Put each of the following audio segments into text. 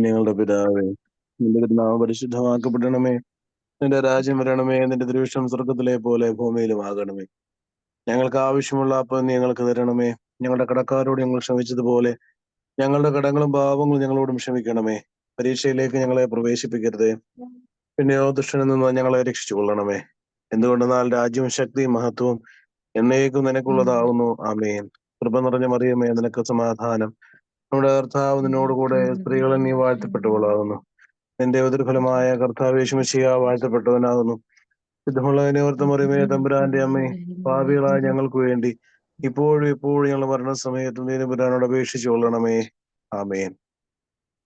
ഞങ്ങളുടെ പിതാവേ, നിന്റെ നാമം പരിശുദ്ധമാക്കപ്പെടണമേ. നിന്റെ രാജ്യം വരണമേ. നിന്റെ തിരുവിഷ്ടം സ്വർഗത്തിലെ പോലെ ഭൂമിയിലും ആകണമേ. ഞങ്ങൾക്ക് ആവശ്യമുള്ള അപ്പം ഞങ്ങൾക്ക് തരണമേ. ഞങ്ങളുടെ കടക്കാരോട് ഞങ്ങൾ ക്ഷമിച്ചതുപോലെ ഞങ്ങളുടെ കടങ്ങളും പാപങ്ങളും ഞങ്ങളോടും ക്ഷമിക്കണമേ. പരീക്ഷയിലേക്ക് ഞങ്ങളെ പ്രവേശിപ്പിക്കരുതേ, പിന്നെയോ ദുഷ്ടനിൽ നിന്ന് ഞങ്ങളെ രക്ഷിച്ചു കൊള്ളണമേ. എന്തുകൊണ്ടെന്നാൽ രാജ്യവും ശക്തിയും മഹത്വവും എന്നേക്കും നിനക്കുള്ളതാവുന്നു. ആമേൻ. കൃപ നിറഞ്ഞ മറിയമേ, നിനക്ക് സമാധാനം. നമ്മുടെ കർത്താവ് നിന്നോടുകൂടെ സ്ത്രീകളിൽ നീ വാഴ്ത്തപ്പെട്ടവളാകുന്നു. നിന്റെ ഉദരഫലമായ കർത്താവ് യേശുമിശിഹാ വാഴ്ത്തപ്പെട്ടവനാകുന്നു. ശുദ്ധമുള്ളതിനെ ഓർത്ത് മറിയമേ, തമ്പുരാന്റെ അമ്മേ, പാപികളായ ഞങ്ങൾക്ക് വേണ്ടി ഇപ്പോഴും എപ്പോഴും ഞങ്ങൾ മരണസമയത്തും നീ തമ്പുരാനോട് അപേക്ഷിച്ചു കൊള്ളണമേ. ആമേൻ.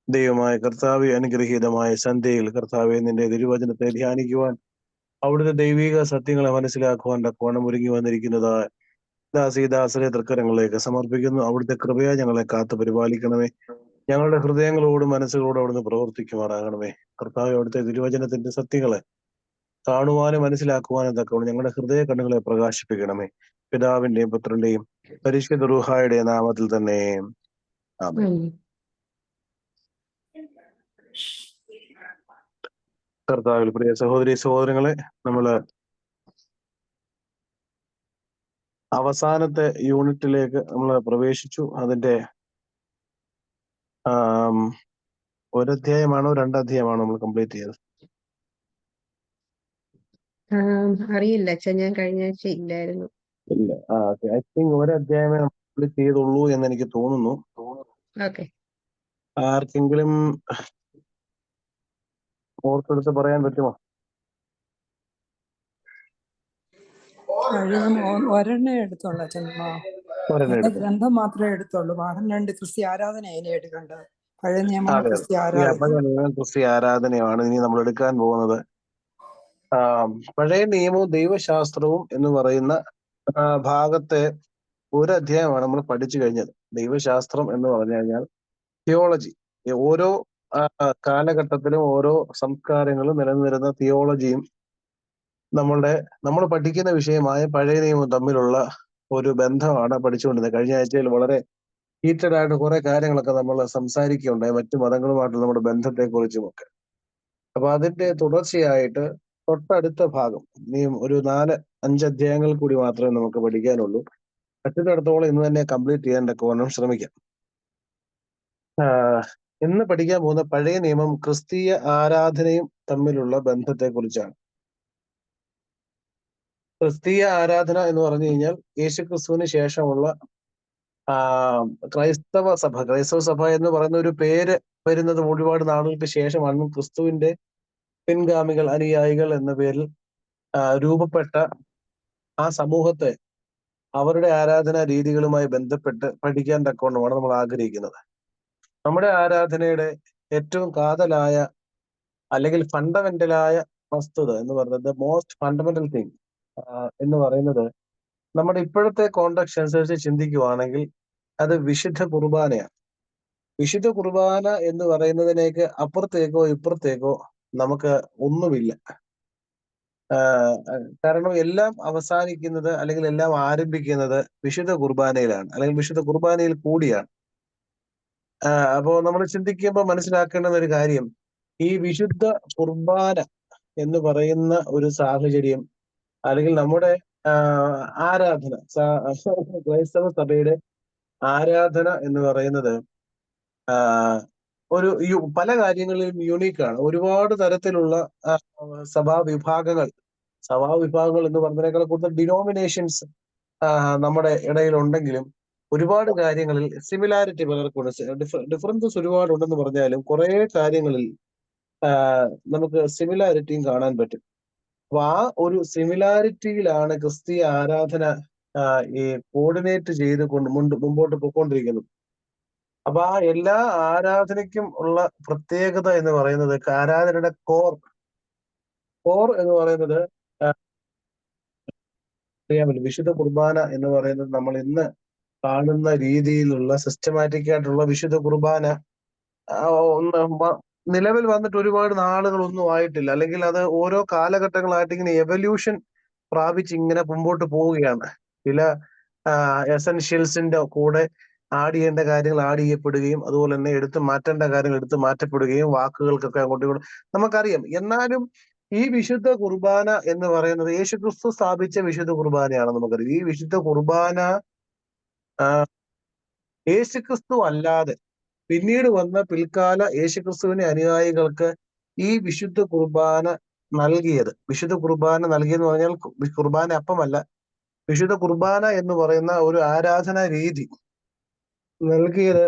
ദൈവമായ കർത്താവെ, അനുഗ്രഹീതമായ സന്ധ്യയിൽ കർത്താവെ, നിന്റെ തിരുവചനത്തെ ധ്യാനിക്കുവാൻ, അവിടുത്തെ ദൈവിക സത്യങ്ങളെ മനസ്സിലാക്കുവാൻ തക്കവണ്ണം ഒരുങ്ങി വന്നിരിക്കുന്നതായ ദാസീദാസരെ തൃക്കരങ്ങളിലേക്ക് സമർപ്പിക്കുന്നു. അവിടുത്തെ കൃപയാ ഞങ്ങളെ കാത്തു പരിപാലിക്കണമേ. ഞങ്ങളുടെ ഹൃദയങ്ങളോടും മനസ്സുകളോടും അവിടുന്ന് പ്രവർത്തിക്കുമാറാകണമേ. കർത്താവ്, അവിടുത്തെ തിരുവചനത്തിന്റെ സത്യങ്ങളെ കാണുവാനും മനസ്സിലാക്കുവാനും തക്കവണ്ണം ഞങ്ങളുടെ ഹൃദയ കണ്ണുകളെ പ്രകാശിപ്പിക്കണമേ. പിതാവിന്റെയും പുത്രന്റെയും പരിശുദ്ധ റൂഹായുടെയും നാമത്തിൽ തന്നെ ആമേൻ. കർത്താവിൽ പ്രിയ സഹോദരി സഹോദരങ്ങളെ, നമ്മള് അവസാനത്തെ യൂണിറ്റിലേക്ക് നമ്മൾ പ്രവേശിച്ചു. അതിന്റെ ഒരധ്യായമാണോ രണ്ടധ്യായമാണോ നമ്മൾ കംപ്ലീറ്റ് ചെയ്തത്? അറിയില്ല അച്ഛാ, ഞാൻ കഴിഞ്ഞ ആഴ്ച ഇല്ലായിരുന്നു. ഇല്ല. ഐ തിങ്ക് ഒരധ്യായമേ കംപ്ലീറ്റ് ചെയ്തുള്ളൂ എന്ന് എനിക്ക് തോന്നുന്നു. ആർക്കെങ്കിലും ഓർത്തെടുത്ത് പറയാൻ പറ്റുമോ? ഒരെണ്ണേ എടുത്തുള്ളൂ അച്ഛൻ. ഗ്രന്ഥം മാത്രമേ എടുത്തുള്ളൂ. പാഠം 2 ക്രിസ്ത്യ ആരാധന അതിനെ എടുക്കേണ്ടത്. പഴയ നിയമം ക്രിസ്ത്യ ആരാധനയാണ് ഇനി നമ്മൾ എടുക്കാൻ പോകുന്നത്. പഴയ നിയമവും ദൈവശാസ്ത്രവും എന്ന് പറയുന്ന ഭാഗത്തെ ഒരു അധ്യായമാണ് നമ്മൾ പഠിച്ചു കഴിഞ്ഞത്. ദൈവശാസ്ത്രം എന്ന് പറഞ്ഞു കഴിഞ്ഞാൽ തിയോളജി. ഓരോ കാലഘട്ടത്തിലും ഓരോ സംസ്കാരങ്ങളും നിലനിന്നിരുന്ന തിയോളജിയും നമ്മൾ പഠിക്കുന്ന വിഷയമായ പഴയ നിയമവും തമ്മിലുള്ള ഒരു ബന്ധമാണ് പഠിച്ചുകൊണ്ടിരുന്നത്. കഴിഞ്ഞ ആഴ്ചയിൽ വളരെ ഹീറ്റഡ് ആയിട്ട് കുറെ കാര്യങ്ങളൊക്കെ നമ്മൾ സംസാരിക്കുകയുണ്ടായി, മറ്റു മതങ്ങളുമായിട്ടുള്ള നമ്മുടെ ബന്ധത്തെക്കുറിച്ചുമൊക്കെ. അപ്പൊ അതിന്റെ തുടർച്ചയായിട്ട് തൊട്ടടുത്ത ഭാഗം ഇനിയും ഒരു 4-5 അധ്യായങ്ങൾ കൂടി മാത്രമേ നമുക്ക് പഠിക്കാനുള്ളൂ. പറ്റുന്നിടത്തോളം ഇന്ന് തന്നെ കംപ്ലീറ്റ് ചെയ്യാൻ തക്കവണ്ണം ശ്രമിക്കാം. ഇന്ന് പഠിക്കാൻ പോകുന്ന പഴയ നിയമം ക്രിസ്തീയ ആരാധനയും തമ്മിലുള്ള ബന്ധത്തെക്കുറിച്ചാണ്. ക്രിസ്തീയ ആരാധന എന്ന് പറഞ്ഞു കഴിഞ്ഞാൽ യേശുക്രിസ്തുവിന് ശേഷമുള്ള ക്രൈസ്തവ സഭ എന്ന് പറയുന്ന ഒരു പേര് വരുന്നത് ഒരുപാട് നാളുകൾക്ക് ശേഷമാണ്. ക്രിസ്തുവിന്റെ പിൻഗാമികൾ, അനുയായികൾ എന്ന പേരിൽ രൂപപ്പെട്ട ആ സമൂഹത്തെ അവരുടെ ആരാധനാ രീതികളുമായി ബന്ധപ്പെട്ട് പഠിക്കാൻ തക്കവണ്ണമാണ് നമ്മൾ ആഗ്രഹിക്കുന്നത്. നമ്മുടെ ആരാധനയുടെ ഏറ്റവും കാതലായ അല്ലെങ്കിൽ ഫണ്ടമെന്റലായ വസ്തുത എന്ന് പറയുന്നത്, മോസ്റ്റ് ഫണ്ടമെന്റൽ തിങ് എന്ന് പറയുന്നത്, നമ്മുടെ ഇപ്പോഴത്തെ കോണ്ടക്സ്റ്റ് അനുസരിച്ച് ചിന്തിക്കുവാണെങ്കിൽ അത് വിശുദ്ധ കുർബാനയാണ്. വിശുദ്ധ കുർബാന എന്ന് പറയുന്നതിനേക്ക് അപ്പുറത്തേക്കോ ഇപ്പുറത്തേക്കോ നമുക്ക് ഒന്നുമില്ല. കാരണം എല്ലാം അവസാനിക്കുന്നത് അല്ലെങ്കിൽ എല്ലാം ആരംഭിക്കുന്നത് വിശുദ്ധ കുർബാനയിലാണ്, അല്ലെങ്കിൽ വിശുദ്ധ കുർബാനയിൽ കൂടിയാണ്. അപ്പോ നമ്മൾ ചിന്തിക്കുമ്പോൾ മനസ്സിലാക്കേണ്ടുന്ന ഒരു കാര്യം, ഈ വിശുദ്ധ കുർബാന എന്ന് പറയുന്ന ഒരു സാഹചര്യം അല്ലെങ്കിൽ നമ്മുടെ ആരാധന, ക്രൈസ്തവ സഭയുടെ ആരാധന എന്ന് പറയുന്നത് പല കാര്യങ്ങളിലും യൂണീക്കാണ്. ഒരുപാട് തരത്തിലുള്ള സഭാവിഭാഗങ്ങൾ എന്ന് പറഞ്ഞതിനേക്കാൾ കൂടുതൽ ഡിനോമിനേഷൻസ് നമ്മുടെ ഇടയിലുണ്ടെങ്കിലും ഒരുപാട് കാര്യങ്ങളിൽ സിമിലാരിറ്റി പലർക്കുണ്ട്. ഡിഫറൻസസ് ഒരുപാടുണ്ടെന്ന് പറഞ്ഞാലും കുറെ കാര്യങ്ങളിൽ നമുക്ക് സിമിലാരിറ്റിയും കാണാൻ പറ്റും. അപ്പൊ ആ ഒരു സിമിലാരിറ്റിയിലാണ് ക്രിസ്തീയ ആരാധന ഈ കോർഡിനേറ്റ് ചെയ്ത് മുമ്പോട്ട് പോയിക്കൊണ്ടിരിക്കുന്നത്. അപ്പൊ ആ എല്ലാ ആരാധനയ്ക്കും ഉള്ള പ്രത്യേകത എന്ന് പറയുന്നത്, ആരാധനയുടെ കോർ എന്ന് പറയുന്നത് അറിയാമല്ലോ. വിശുദ്ധ കുർബാന എന്ന് പറയുന്നത് നമ്മൾ ഇന്ന് കാണുന്ന രീതിയിലുള്ള സിസ്റ്റമാറ്റിക് ആയിട്ടുള്ള വിശുദ്ധ കുർബാന നിലവിൽ വന്നിട്ട് ഒരുപാട് നാളുകളൊന്നും ആയിട്ടില്ല. അല്ലെങ്കിൽ അത് ഓരോ കാലഘട്ടങ്ങളായിട്ട് ഇങ്ങനെ എവല്യൂഷൻ പ്രാപിച്ച് ഇങ്ങനെ മുമ്പോട്ട് പോവുകയാണ്. ചില എസൻഷ്യൽസിന്റെ കൂടെ ആഡ് ചെയ്യേണ്ട കാര്യങ്ങൾ ആഡ് ചെയ്യപ്പെടുകയും അതുപോലെ തന്നെ എടുത്തു മാറ്റേണ്ട കാര്യങ്ങൾ എടുത്തു മാറ്റപ്പെടുകയും വാക്കുകൾക്കൊക്കെ അങ്ങോട്ടും ഇങ്ങോട്ടും നമുക്കറിയാം. എന്നാലും ഈ വിശുദ്ധ കുർബാന എന്ന് പറയുന്നത് യേശുക്രിസ്തു സ്ഥാപിച്ച വിശുദ്ധ കുർബാനയാണ് നമുക്കറിയാം. ഈ വിശുദ്ധ കുർബാന യേശുക്രിസ്തു അല്ലാതെ പിന്നീട് വന്ന പിൽക്കാല യേശുക്രിസ്തുവിന്റെ അനുയായികൾക്ക് ഈ വിശുദ്ധ കുർബാന നൽകിയത്, വിശുദ്ധ കുർബാന നൽകിയെന്ന് പറഞ്ഞാൽ കുർബാന അപ്പമല്ല, വിശുദ്ധ കുർബാന എന്ന് പറയുന്ന ഒരു ആരാധനാ രീതി നൽകിയത്,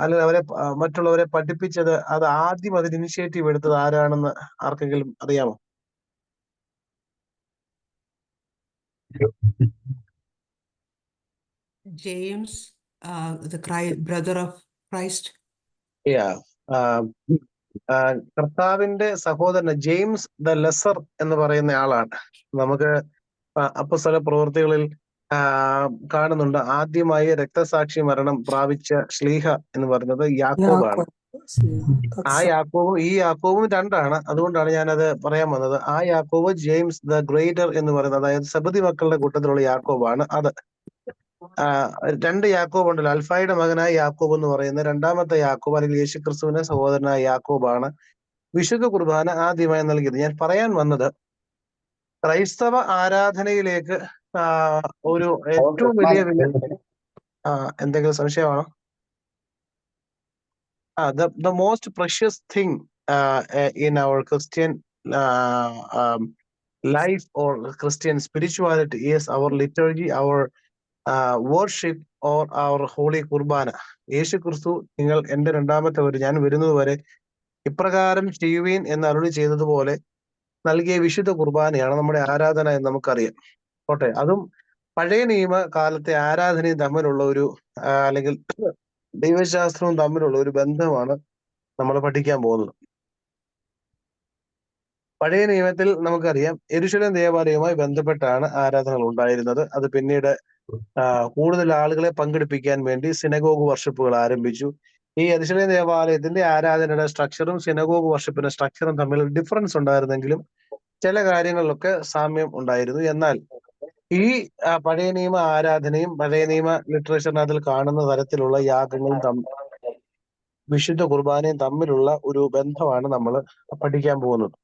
അല്ലെങ്കിൽ അവരെ മറ്റുള്ളവരെ പഠിപ്പിച്ചത്, അത് ആദ്യം അതിന് ഇനിഷ്യേറ്റീവ് എടുത്തത് ആരാണെന്ന് ആർക്കെങ്കിലും അറിയാമോ? James, the brother of Christ. കർത്താവിന്റെ സഹോദരൻ ജെയിംസ് ദ ലെസർ എന്ന് പറയുന്ന ആളാണ്. നമുക്ക് അപ്പോസ്തല പ്രവൃത്തികളിൽ കാണുന്നുണ്ട്. ആദ്യമായി രക്തസാക്ഷി മരണം പ്രാപിച്ച ശ്ലീഹ എന്ന് പറയുന്നത് യാക്കോബാണ്. ആ യാക്കോബും ഈ യാക്കോബും രണ്ടാണ്. അതുകൊണ്ടാണ് ഞാനത് പറയാൻ വന്നത്. ആ യാക്കോബ് ജെയിംസ് ദ ഗ്രേറ്റർ എന്ന് പറയുന്നത്, അതായത് സബദി മക്കളുടെ കൂട്ടത്തിലുള്ള യാക്കോബാണ്. അത് രണ്ട് യാക്കോബ് ഉണ്ടല്ലോ. അൽഫായുടെ മകനായ യാക്കോബ് എന്ന് പറയുന്ന രണ്ടാമത്തെ യാക്കോബ്, അല്ലെങ്കിൽ യേശുക്രിസ്തുവിന്റെ സഹോദരനായ യാക്കോബാണ് വിശുദ്ധ കുർബാന ആദ്യമായി നൽകിയത്. ഞാൻ പറയാൻ വന്നത്, ക്രൈസ്തവ ആരാധനയിലേക്ക് ഒരു ഏറ്റവും വലിയ എന്തെങ്കിലും സംശയമാണോ? The most precious thing in our Christian life or Christian spirituality is our liturgy, our worship or our holy കുർബാന. യേശു ക്രിസ്തു, നിങ്ങൾ എന്റെ രണ്ടാമത്തെ ഞാൻ വരുന്നത് വരെ ഇപ്രകാരം ചെയ്യുവീൻ എന്ന് അരുളി ചെയ്തതുപോലെ നൽകിയ വിശുദ്ധ കുർബാനയാണ് നമ്മുടെ ആരാധന എന്ന് നമുക്കറിയാം. ഓട്ടെ, അതും പഴയ നിയമ കാലത്തെ ആരാധനയും തമ്മിലുള്ള ഒരു അല്ലെങ്കിൽ ദൈവശാസ്ത്രവും തമ്മിലുള്ള ഒരു ബന്ധമാണ് നമ്മൾ പഠിക്കാൻ പോകുന്നത്. പഴയ നിയമത്തിൽ നമുക്കറിയാം യെരൂശലേം ദേവാലയവുമായി ബന്ധപ്പെട്ടാണ് ആരാധനകൾ ഉണ്ടായിരുന്നത്. അത് പിന്നീട് കൂടുതൽ ആളുകളെ പങ്കെടുപ്പിക്കാൻ വേണ്ടി സിനഗോഗ് വർഷിപ്പുകൾ ആരംഭിച്ചു. ഈ യെരൂശലേം ദേവാലയത്തിന്റെ ആരാധനയുടെ സ്ട്രക്ചറും സിനഗോഗ് വർഷിപ്പിന്റെ സ്ട്രക്ചറും തമ്മിൽ ഡിഫറൻസ് ഉണ്ടായിരുന്നെങ്കിലും ചില കാര്യങ്ങളിലൊക്കെ സാമ്യം ഉണ്ടായിരുന്നു. എന്നാൽ ഈ പഴയ നിയമ ആരാധനയും പഴയ നിയമ ലിറ്ററേച്ചറിനകത്തിൽ കാണുന്ന തരത്തിലുള്ള യാഗങ്ങളും വിശുദ്ധ കുർബാനയും തമ്മിലുള്ള ഒരു ബന്ധമാണ് നമ്മൾ പഠിക്കാൻ പോകുന്നത്.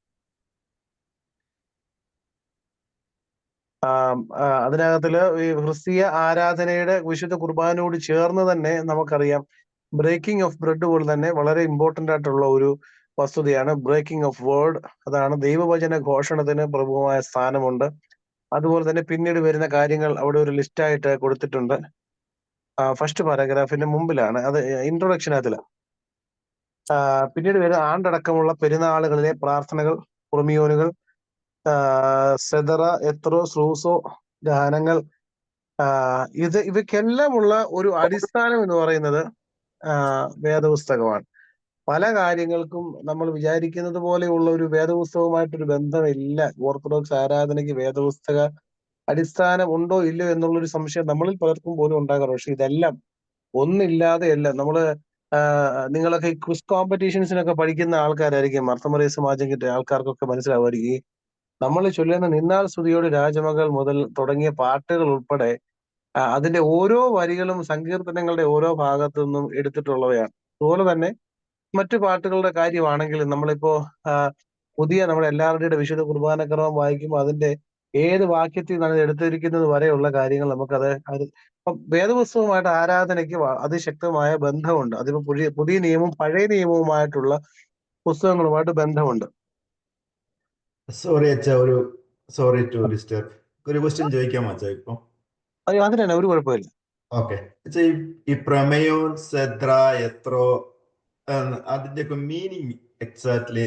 അതിനകത്തില് ഈ ക്രിസ്തീയ ആരാധനയുടെ വിശുദ്ധ കുർബാനയോട് ചേർന്ന് തന്നെ നമുക്കറിയാം ബ്രേക്കിംഗ് ഓഫ് ബ്രെഡ് പോലെ തന്നെ വളരെ ഇമ്പോർട്ടന്റ് ആയിട്ടുള്ള ഒരു വസ്തുതയാണ് ബ്രേക്കിംഗ് ഓഫ് വേർഡ്. അതാണ് ദൈവവചന ഘോഷണത്തിന് പ്രഭുമായ സ്ഥാനമുണ്ട്. അതുപോലെ തന്നെ പിന്നീട് വരുന്ന കാര്യങ്ങൾ അവിടെ ഒരു ലിസ്റ്റായിട്ട് കൊടുത്തിട്ടുണ്ട്. ഫസ്റ്റ് പാരഗ്രാഫിന്റെ മുമ്പിലാണ്, അത് ഇൻട്രൊഡക്ഷനകത്തില്. പിന്നീട് വരുന്ന ആണ്ടടക്കമുള്ള പെരുന്നാളുകളിലെ പ്രാർത്ഥനകൾ, കുർമിയോനുകൾ, സെദറ, എത്രോ, സ്രൂസോ, ഗാനങ്ങൾ, ഇവയ്ക്കെല്ലാമുള്ള ഒരു അടിസ്ഥാനം എന്ന് പറയുന്നത് വേദപുസ്തകമാണ്. പല കാര്യങ്ങൾക്കും നമ്മൾ വിചാരിക്കുന്നത് പോലെയുള്ള ഒരു വേദപുസ്തകവുമായിട്ടൊരു ബന്ധമില്ല. ഓർത്തഡോക്സ് ആരാധനയ്ക്ക് വേദപുസ്തക അടിസ്ഥാനം ഉണ്ടോ ഇല്ലയോ എന്നുള്ളൊരു സംശയം നമ്മളിൽ പലർക്കും പോലും ഉണ്ടാകാറ്. പക്ഷെ ഇതെല്ലാം ഒന്നില്ലാതെ എല്ലാം നമ്മള് നിങ്ങളൊക്കെ ഈ ക്വിസ് കോമ്പറ്റീഷൻസിനൊക്കെ പഠിക്കുന്ന ആൾക്കാരായിരിക്കും. മർത്തമറിയ സമാജം കിട്ടിയ ആൾക്കാർക്കൊക്കെ മനസ്സിലാവുമായിരിക്കും. നമ്മൾ ചൊല്ലുന്ന നിന്നാൾ സ്തുതിയോട് രാജമകൾ മുതൽ തുടങ്ങിയ പാട്ടുകൾ ഉൾപ്പെടെ അതിന്റെ ഓരോ വരികളും സങ്കീർത്തനങ്ങളുടെ ഓരോ ഭാഗത്തു നിന്നും എടുത്തിട്ടുള്ളവയാണ്. അതുപോലെ തന്നെ മറ്റു പാട്ടുകളുടെ കാര്യമാണെങ്കിലും നമ്മളിപ്പോ പുതിയ നമ്മുടെ എല്ലാവരുടെയും വിശുദ്ധ കുർബാനക്രമം വായിക്കുമ്പോൾ അതിന്റെ ഏത് വാക്യത്തിൽ നിന്നാണ് എടുത്തിരിക്കുന്നത് വരെയുള്ള കാര്യങ്ങൾ നമുക്കത് വേദപുസ്തകവുമായിട്ട് ആരാധനയ്ക്ക് അതിശക്തമായ ബന്ധമുണ്ട്. അതിപ്പോ പുതിയ നിയമവും പഴയ നിയമവുമായിട്ടുള്ള പുസ്തകങ്ങളുമായിട്ട് ബന്ധമുണ്ട്. സോറി ടു ഡിസ്റ്റർബ്, ഒരു ക്വസ്റ്റ്യൻ ചോദിക്കാമോ അച്ഛാ? ഇപ്പൊ അയ്യോ, അതിനാണ് ഒരു കുഴപ്പമില്ല. ഓക്കെ, ഈ പ്രമേയോൻ, സെദ്ര, എത്രോ, അതിന്റെ ഒക്കെ മീനിങ് എക്സാക്ട്ലി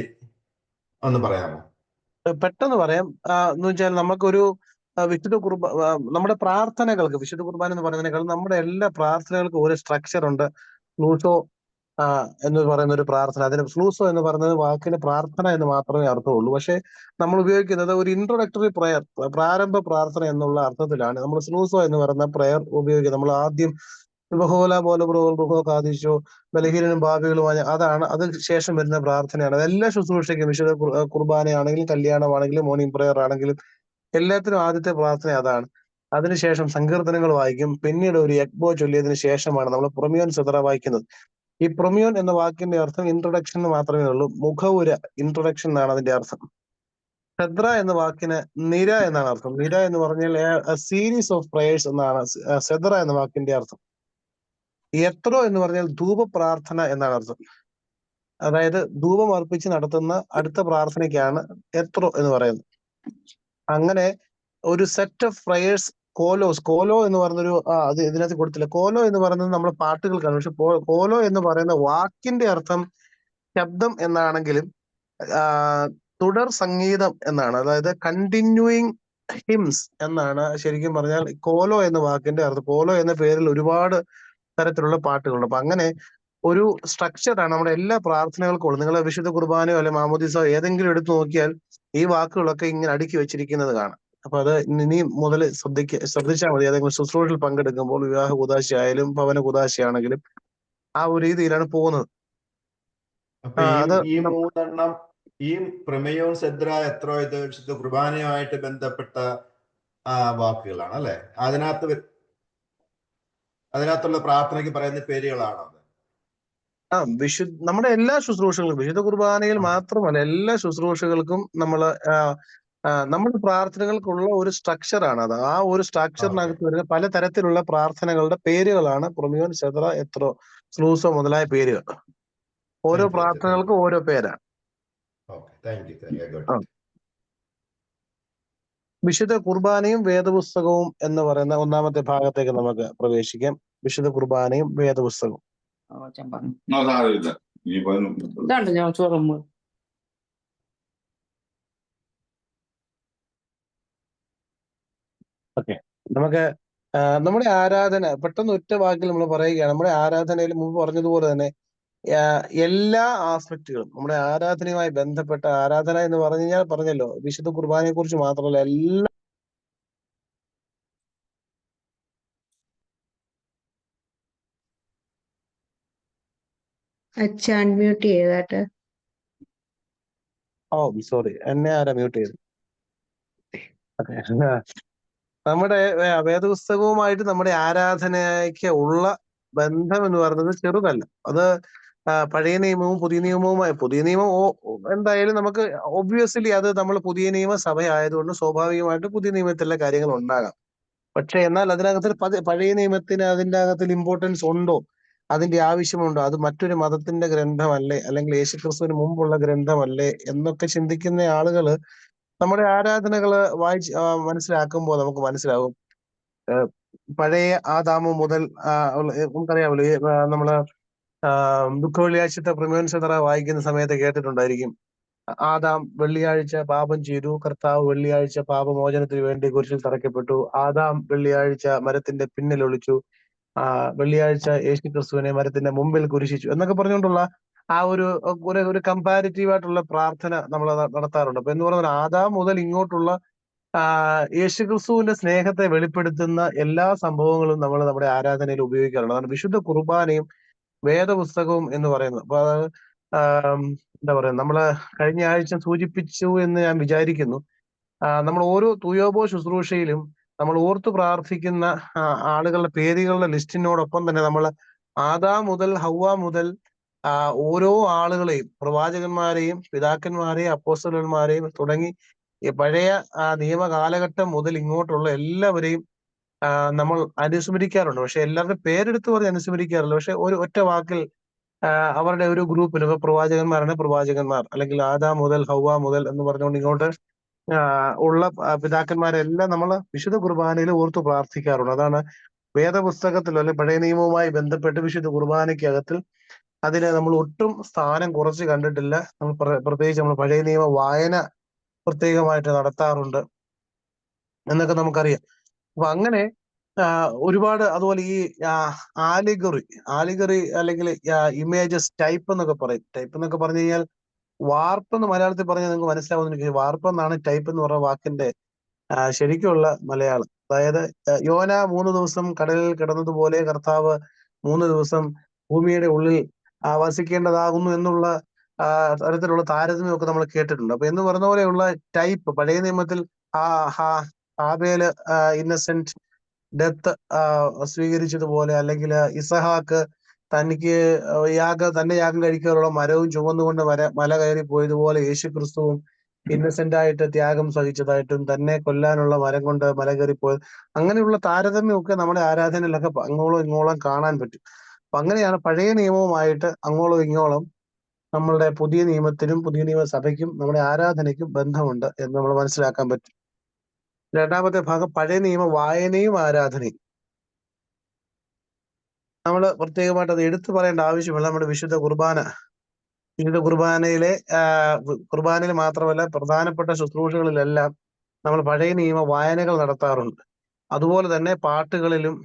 ഒന്ന് പറയാമോ? പെട്ടെന്ന് പറയാം. എന്ന് വെച്ചാൽ നമുക്കൊരു വിശുദ്ധ നമ്മുടെ പ്രാർത്ഥനകൾക്ക്, വിശുദ്ധ കുർബാന എന്ന് പറയുന്നതിനേക്കാൾ നമ്മുടെ എല്ലാ പ്രാർത്ഥനകൾക്കും ഒരു സ്ട്രക്ചർ ഉണ്ട്. ഫ്ലൂസോ എന്ന് പറയുന്ന ഒരു പ്രാർത്ഥന, അതിന് ഫ്ലൂസോ എന്ന് പറയുന്നത് വാക്കിന് പ്രാർത്ഥന എന്ന് മാത്രമേ അർത്ഥമുള്ളൂ. പക്ഷെ നമ്മൾ ഉപയോഗിക്കുന്നത് ഒരു ഇൻട്രൊഡക്ടറി പ്രയർ, പ്രാരംഭ പ്രാർത്ഥന എന്നുള്ള അർത്ഥത്തിലാണ് നമ്മൾ ഫ്ലൂസോ എന്ന് പറയുന്ന പ്രയർ ഉപയോഗിക്കുന്നത്. നമ്മൾ ആദ്യം ബഹോല പോലെ ബ്രോ കാദിശോ ബലഹീനനും ഭാവികളുമായ, അതാണ് അതിന് ശേഷം വരുന്ന പ്രാർത്ഥനയാണ്. അതെല്ലാ ശുശ്രൂഷയ്ക്കും, വിശുദ്ധ കുർബാനയാണെങ്കിലും കല്യാണമാണെങ്കിലും മോർണിംഗ് പ്രയർ ആണെങ്കിലും എല്ലാത്തിനും ആദ്യത്തെ പ്രാർത്ഥന അതാണ്. അതിനുശേഷം സങ്കീർത്തനങ്ങൾ വായിക്കും. പിന്നീട് ഒരു യഗ്ബോ ചൊല്ലിയതിനു ശേഷമാണ് നമ്മൾ പ്രൊമിയോൻ സെതറ വായിക്കുന്നത്. ഈ പ്രൊമിയോൻ എന്ന വാക്കിന്റെ അർത്ഥം ഇൻട്രൊഡക്ഷൻ എന്ന് മാത്രമേ ഉള്ളൂ. മുഖവുര, ഇൻട്രൊഡക്ഷൻ എന്നാണ് അതിന്റെ അർത്ഥം. സെദ്ര എന്ന വാക്കിന് നിര എന്നാണ് അർത്ഥം. നിര എന്ന് പറഞ്ഞാൽ സീരീസ് ഓഫ് പ്രേയേഴ്സ് എന്നാണ് സെദ്ര എന്ന വാക്കിന്റെ അർത്ഥം. എത്രോ എന്ന് പറഞ്ഞാൽ ധൂപ പ്രാർത്ഥന എന്നാണ് അർത്ഥം. അതായത് ധൂപം അർപ്പിച്ച് നടത്തുന്ന അടുത്ത പ്രാർത്ഥനയ്ക്കാണ് എത്രോ എന്ന് പറയുന്നത്. അങ്ങനെ ഒരു സെറ്റ് ഓഫ് പ്രേയേഴ്സ്, കോലോസ്, കോലോ എന്ന് പറയുന്നൊരു അത് ഇതിനകത്ത് കൊടുത്തില്ല. കോലോ എന്ന് പറയുന്നത് നമ്മൾ പാട്ടുകൾക്കാണ്. പക്ഷെ കോലോ എന്ന് പറയുന്ന വാക്കിന്റെ അർത്ഥം ശബ്ദം എന്നാണെങ്കിലും തുടർ സംഗീതം എന്നാണ്. അതായത് കണ്ടിന്യൂയിങ് ഹിംസ് എന്നാണ് ശരിക്കും പറഞ്ഞാൽ കോലോ എന്ന വാക്കിന്റെ അർത്ഥം. കോലോ എന്ന പേരിൽ ഒരുപാട് തരത്തിലുള്ള പാട്ടുകളുണ്ട്. അപ്പൊ അങ്ങനെ ഒരു സ്ട്രക്ചറാണ് നമ്മുടെ എല്ലാ പ്രാർത്ഥനകൾക്കും ഉള്ളത്. നിങ്ങൾ വിശുദ്ധ കുർബാനയോ അല്ലെ മാമോദീസോ ഏതെങ്കിലും എടുത്തു നോക്കിയാൽ ഈ വാക്കുകളൊക്കെ ഇങ്ങനെ അടുക്കി വെച്ചിരിക്കുന്നത് കാണാം. അപ്പൊ അത് ഇനി മുതൽ ശ്രദ്ധിച്ചാൽ മതി. ഏതെങ്കിലും ശുശ്രൂഷയിൽ പങ്കെടുക്കുമ്പോൾ വിവാഹ കുദാശ ആയാലും ഭവന കുദാശയാണെങ്കിലും ആ ഒരു രീതിയിലാണ് പോകുന്നത്. അപ്പൊ അത് ഈ മൂന്നെണ്ണം, ഈ പ്രമേയവും സെദ്ര എത്രോ ഇത് വിശുദ്ധ കുർബാനയുമായിട്ട് ബന്ധപ്പെട്ട വാക്കുകളാണ് അല്ലെ? അതിനകത്തുള്ള പ്രാർത്ഥനയ്ക്ക് പറയുന്ന പേരുകളാണോ? നമ്മുടെ എല്ലാ ശുശ്രൂഷകൾക്കും, വിശുദ്ധ കുർബാനയിൽ മാത്രമല്ല എല്ലാ ശുശ്രൂഷകൾക്കും നമ്മുടെ പ്രാർത്ഥനകൾക്കുള്ള ഒരു സ്ട്രക്ചറാണ് അത്. ആ ഒരു സ്ട്രക്ചറിനകത്ത് വരുന്ന പലതരത്തിലുള്ള പ്രാർത്ഥനകളുടെ പേരുകളാണ് പ്രൊമിയോൻ, സെദ്ര, എത്രോ, സ്ലൂസോ മുതലായ പേരുകൾ. ഓരോ പ്രാർത്ഥനകൾക്കും ഓരോ പേരാണ്. വിശുദ്ധ കുർബാനയും വേദപുസ്തകവും എന്ന് പറയുന്ന ഒന്നാമത്തെ ഭാഗത്തേക്ക് നമുക്ക് പ്രവേശിക്കാം. വിശുദ്ധ കുർബാനയും വേദപുസ്തകവും. ഓക്കെ, നമുക്ക് നമ്മുടെ ആരാധന പെട്ടെന്ന് ഒറ്റ വാക്കിൽ നമ്മൾ പറയുകയാണ്. നമ്മുടെ ആരാധനയിൽ മുമ്പ് പറഞ്ഞതുപോലെ തന്നെ എല്ലാ ആസ്പെക്റ്റുകളും നമ്മുടെ ആരാധനയുമായി ബന്ധപ്പെട്ട ആരാധന എന്ന് പറഞ്ഞു കഴിഞ്ഞാൽ പറഞ്ഞല്ലോ, വിശുദ്ധ കുർബാനയെ കുറിച്ച് മാത്രമല്ല എല്ലാ അൺമ്യൂട്ട് ചെയ്താട്ടെ. സോറി, എന്നെ ആരാ മ്യൂട്ട് ചെയ്തു? നമ്മുടെ വേദപുസ്തകവുമായിട്ട് നമ്മുടെ ആരാധനയ്ക്ക് ഉള്ള ബന്ധം എന്ന് പറയുന്നത് ചെറുതല്ല. അത് പഴയ നിയമവും പുതിയ നിയമവുമായി, പുതിയ നിയമം എന്തായാലും നമുക്ക് ഒബ്വിയസ്ലി അത് നമ്മൾ പുതിയ നിയമ സഭ ആയതുകൊണ്ട് സ്വാഭാവികമായിട്ട് പുതിയ നിയമത്തിലെ കാര്യങ്ങൾ ഉണ്ടാകാം. പക്ഷെ എന്നാൽ അതിനകത്ത് പഴയ നിയമത്തിന് അതിൻ്റെ അകത്തിൽ ഇമ്പോർട്ടൻസ് ഉണ്ടോ, അതിന്റെ ആവശ്യമുണ്ടോ, അത് മറ്റൊരു മതത്തിന്റെ ഗ്രന്ഥമല്ലേ, അല്ലെങ്കിൽ യേശുക്രിസ്തുവിന് മുമ്പുള്ള ഗ്രന്ഥമല്ലേ എന്നൊക്കെ ചിന്തിക്കുന്ന ആളുകള് നമ്മുടെ ആരാധനകള് മനസ്സിലാക്കുമ്പോൾ നമുക്ക് മനസ്സിലാവും. പഴയ ആദാമു മുതൽ നമുക്കറിയാമല്ലോ, നമ്മള് ദുഃഖ വെള്ളിയാഴ്ചത്തെ പ്രമേയൻ സെദ്ര വായിക്കുന്ന സമയത്ത് കേട്ടിട്ടുണ്ടായിരിക്കും. ആദാം വെള്ളിയാഴ്ച പാപം ചെയ്തു, കർത്താവ് വെള്ളിയാഴ്ച പാപമോചനത്തിന് വേണ്ടി കുരിശിൽ തറയ്ക്കപ്പെട്ടു. ആദാം വെള്ളിയാഴ്ച മരത്തിന്റെ പിന്നിൽ ഒളിച്ചു, വെള്ളിയാഴ്ച യേശുക്രിസ്തുവിനെ മരത്തിന്റെ മുമ്പിൽ കുരിശിച്ചു എന്നൊക്കെ പറഞ്ഞുകൊണ്ടുള്ള ആ ഒരു കമ്പാരിറ്റീവ് ആയിട്ടുള്ള പ്രാർത്ഥന നമ്മൾ നടത്താറുണ്ട്. അപ്പൊ എന്ന് പറഞ്ഞാൽ ആദാം മുതൽ ഇങ്ങോട്ടുള്ള യേശുക്രിസ്തുവിന്റെ സ്നേഹത്തെ വെളിപ്പെടുത്തുന്ന എല്ലാ സംഭവങ്ങളും നമ്മൾ നമ്മുടെ ആരാധനയിൽ ഉപയോഗിക്കാറുണ്ട്. അതാണ് വിശുദ്ധ കുർബാനയും വേദപുസ്തകവും എന്ന് പറയുന്നത്. അപ്പൊ അത് എന്താ പറയുക, നമ്മള് കഴിഞ്ഞ ആഴ്ച സൂചിപ്പിച്ചു എന്ന് ഞാൻ വിചാരിക്കുന്നു. നമ്മൾ ഓരോ തുയോബോ ശുശ്രൂഷയിലും നമ്മൾ ഓർത്തു പ്രാർത്ഥിക്കുന്ന ആളുകളുടെ പേരുകളുടെ ലിസ്റ്റിനോടൊപ്പം തന്നെ നമ്മൾ ആദാം മുതൽ ഹവ്വ മുതൽ ഓരോ ആളുകളെയും, പ്രവാചകന്മാരെയും പിതാക്കന്മാരെയും അപ്പോസ്തലന്മാരെയും തുടങ്ങി പഴയ നിയമ കാലഘട്ടം മുതൽ ഇങ്ങോട്ടുള്ള എല്ലാവരെയും നമ്മൾ അനുസ്മരിക്കാറുണ്ട്. പക്ഷെ എല്ലാവരുടെ പേരെടുത്ത് പറഞ്ഞ് അനുസ്മരിക്കാറില്ല. പക്ഷെ ഒരു ഒറ്റ വാക്കിൽ അവരുടെ ഒരു ഗ്രൂപ്പിന്, ഇപ്പൊ പ്രവാചകന്മാരാണ് പ്രവാചകന്മാർ, അല്ലെങ്കിൽ ആദാം മുതൽ ഹവ്വ മുതൽ എന്ന് പറഞ്ഞുകൊണ്ട് ഇങ്ങോട്ട് ഉള്ള പിതാക്കന്മാരെല്ലാം നമ്മൾ വിശുദ്ധ കുർബാനയിൽ ഓർത്തു പ്രാർത്ഥിക്കാറുണ്ട്. അതാണ് വേദപുസ്തകത്തിൽ അല്ലെ പഴയ നിയമവുമായി ബന്ധപ്പെട്ട് വിശുദ്ധ കുർബാനയ്ക്കകത്തിൽ അതിന് നമ്മൾ ഒട്ടും സ്ഥാനം കുറച്ച് കണ്ടിട്ടില്ല. നമ്മൾ പ്രത്യേകിച്ച് നമ്മൾ പഴയ നിയമ വായന പ്രത്യേകമായിട്ട് നടത്താറുണ്ട് എന്നൊക്കെ നമുക്കറിയാം. അപ്പൊ അങ്ങനെ ഒരുപാട്, അതുപോലെ ഈ ആലിഗറി അല്ലെങ്കിൽ ഇമേജസ്, ടൈപ്പ് എന്നൊക്കെ പറയും. ടൈപ്പ് എന്നൊക്കെ പറഞ്ഞു കഴിഞ്ഞാൽ വാർപ്പ് എന്ന് മലയാളത്തിൽ പറഞ്ഞാൽ നിങ്ങൾക്ക് മനസ്സിലാവുന്ന, വാർപ്പ് എന്നാണ് ടൈപ്പ് എന്ന് പറഞ്ഞ വാക്കിന്റെ ശരിക്കുള്ള മലയാളം. അതായത് യോന 3 ദിവസം കടലിൽ കിടന്നതുപോലെ കർത്താവ് 3 ദിവസം ഭൂമിയുടെ ഉള്ളിൽ വസിക്കേണ്ടതാകുന്നു എന്നുള്ള തരത്തിലുള്ള താരതമ്യമൊക്കെ നമ്മൾ കേട്ടിട്ടുണ്ട്. അപ്പൊ എന്ന് പറഞ്ഞ പോലെയുള്ള ടൈപ്പ് പഴയ നിയമത്തിൽ ഹാബേല് ഇന്നസെന്റ് ഡെത്ത് സ്വീകരിച്ചതുപോലെ, അല്ലെങ്കിൽ ഇസഹാക്ക് തനിക്ക് തന്റെ യാഗം കഴിക്കാനുള്ള മരവും ചുമന്നുകൊണ്ട് മല കയറി പോയതുപോലെ യേശു ക്രിസ്തുവും ഇന്നസെന്റ് ആയിട്ട് ത്യാഗം സഹിച്ചതായിട്ടും തന്നെ കൊല്ലാനുള്ള മരം കൊണ്ട് മല കയറി പോയത്, അങ്ങനെയുള്ള താരതമ്യമൊക്കെ നമ്മുടെ ആരാധനയിലൊക്കെ അങ്ങോളം ഇങ്ങോളം കാണാൻ പറ്റും. അപ്പൊ അങ്ങനെയാണ് പഴയ നിയമവുമായിട്ട് അങ്ങോളം ഇങ്ങോളം നമ്മളുടെ പുതിയ നിയമത്തിനും പുതിയ നിയമസഭയ്ക്കും നമ്മുടെ ആരാധനയ്ക്കും ബന്ധമുണ്ട് എന്ന് നമ്മൾ മനസ്സിലാക്കാൻ പറ്റും. രണ്ടാമത്തെ ഭാഗം പഴയ നിയമ വായനയും ആരാധനയും. നമ്മൾ പ്രത്യേകമായിട്ട് അത് എടുത്തു പറയേണ്ട ആവശ്യമില്ല. നമ്മുടെ വിശുദ്ധ കുർബാനയിലെ കുർബാനയിൽ മാത്രമല്ല, പ്രധാനപ്പെട്ട ശുശ്രൂഷകളിലെല്ലാം നമ്മൾ പഴയ നിയമ വായനകൾ നടത്താറുണ്ട്. അതുപോലെ തന്നെ പാട്ടുകളിലും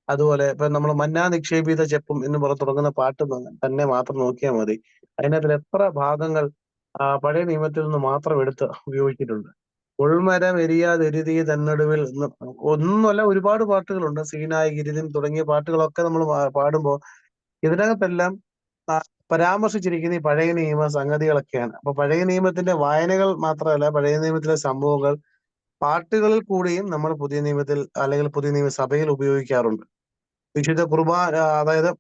അതുപോലെ ഇപ്പൊ നമ്മൾ മന്നാ നിക്ഷേപിത ചെപ്പും എന്ന് പറഞ്ഞ് തുടങ്ങുന്ന പാട്ട് തന്നെ മാത്രം നോക്കിയാൽ മതി. അതിനകത്തിൽ എത്ര ഭാഗങ്ങൾ പഴയ നിയമത്തിൽ നിന്ന് മാത്രം എടുത്ത് ഉപയോഗിച്ചിട്ടുണ്ട്. ഉൾമരം എരിയാതെരുതിയ തന്നടുവിൽ ഒന്നുമല്ല, ഒരുപാട് പാട്ടുകളുണ്ട്. സീനായി ഗിരിതിൻ തുടങ്ങിയ പാട്ടുകളൊക്കെ നമ്മൾ പാടുമ്പോൾ ഇതിനകത്തെല്ലാം പരാമർശിച്ചിരിക്കുന്ന ഈ പഴയ നിയമ സംഗതികളൊക്കെയാണ്. അപ്പൊ പഴയ നിയമത്തിന്റെ വായനകൾ മാത്രമല്ല, പഴയ നിയമത്തിലെ സംഭവങ്ങൾ പാട്ടുകളിൽ കൂടിയും നമ്മൾ പുതിയ നിയമത്തിൽ അല്ലെങ്കിൽ പുതിയ നിയമസഭയിൽ ഉപയോഗിക്കാറുണ്ട്. വിശുദ്ധ കുർബാന, അതായത്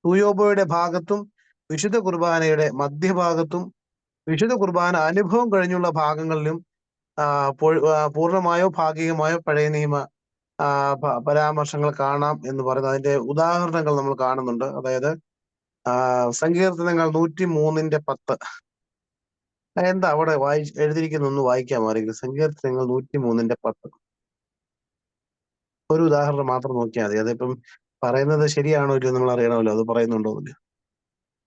തൂയോബോയുടെ ഭാഗത്തും വിശുദ്ധ കുർബാനയുടെ മധ്യഭാഗത്തും വിശുദ്ധ കുർബാന അനുഭവം കഴിഞ്ഞുള്ള ഭാഗങ്ങളിലും പൂർണ്ണമായോ ഭാഗികമായോ പഴയ നിയമ പരാമർശങ്ങൾ കാണാം എന്ന് പറയുന്നത്. അതിന്റെ ഉദാഹരണങ്ങൾ നമ്മൾ കാണുന്നുണ്ട്. അതായത് സങ്കീർത്തനങ്ങൾ 103:10. എന്താ അവിടെ എഴുതിയിരിക്കുന്നൊന്ന് വായിക്കാം ആരെങ്കിലും? സങ്കീർത്തനങ്ങൾ 103:10. ഒരു ഉദാഹരണം മാത്രം നോക്കിയാൽ മതി. അതിപ്പം പറയുന്നത് ശരിയാണോ ഇല്ലയോ നമ്മൾ അറിയണമല്ലോ, അത് പറയുന്നുണ്ടോ ഇല്ല.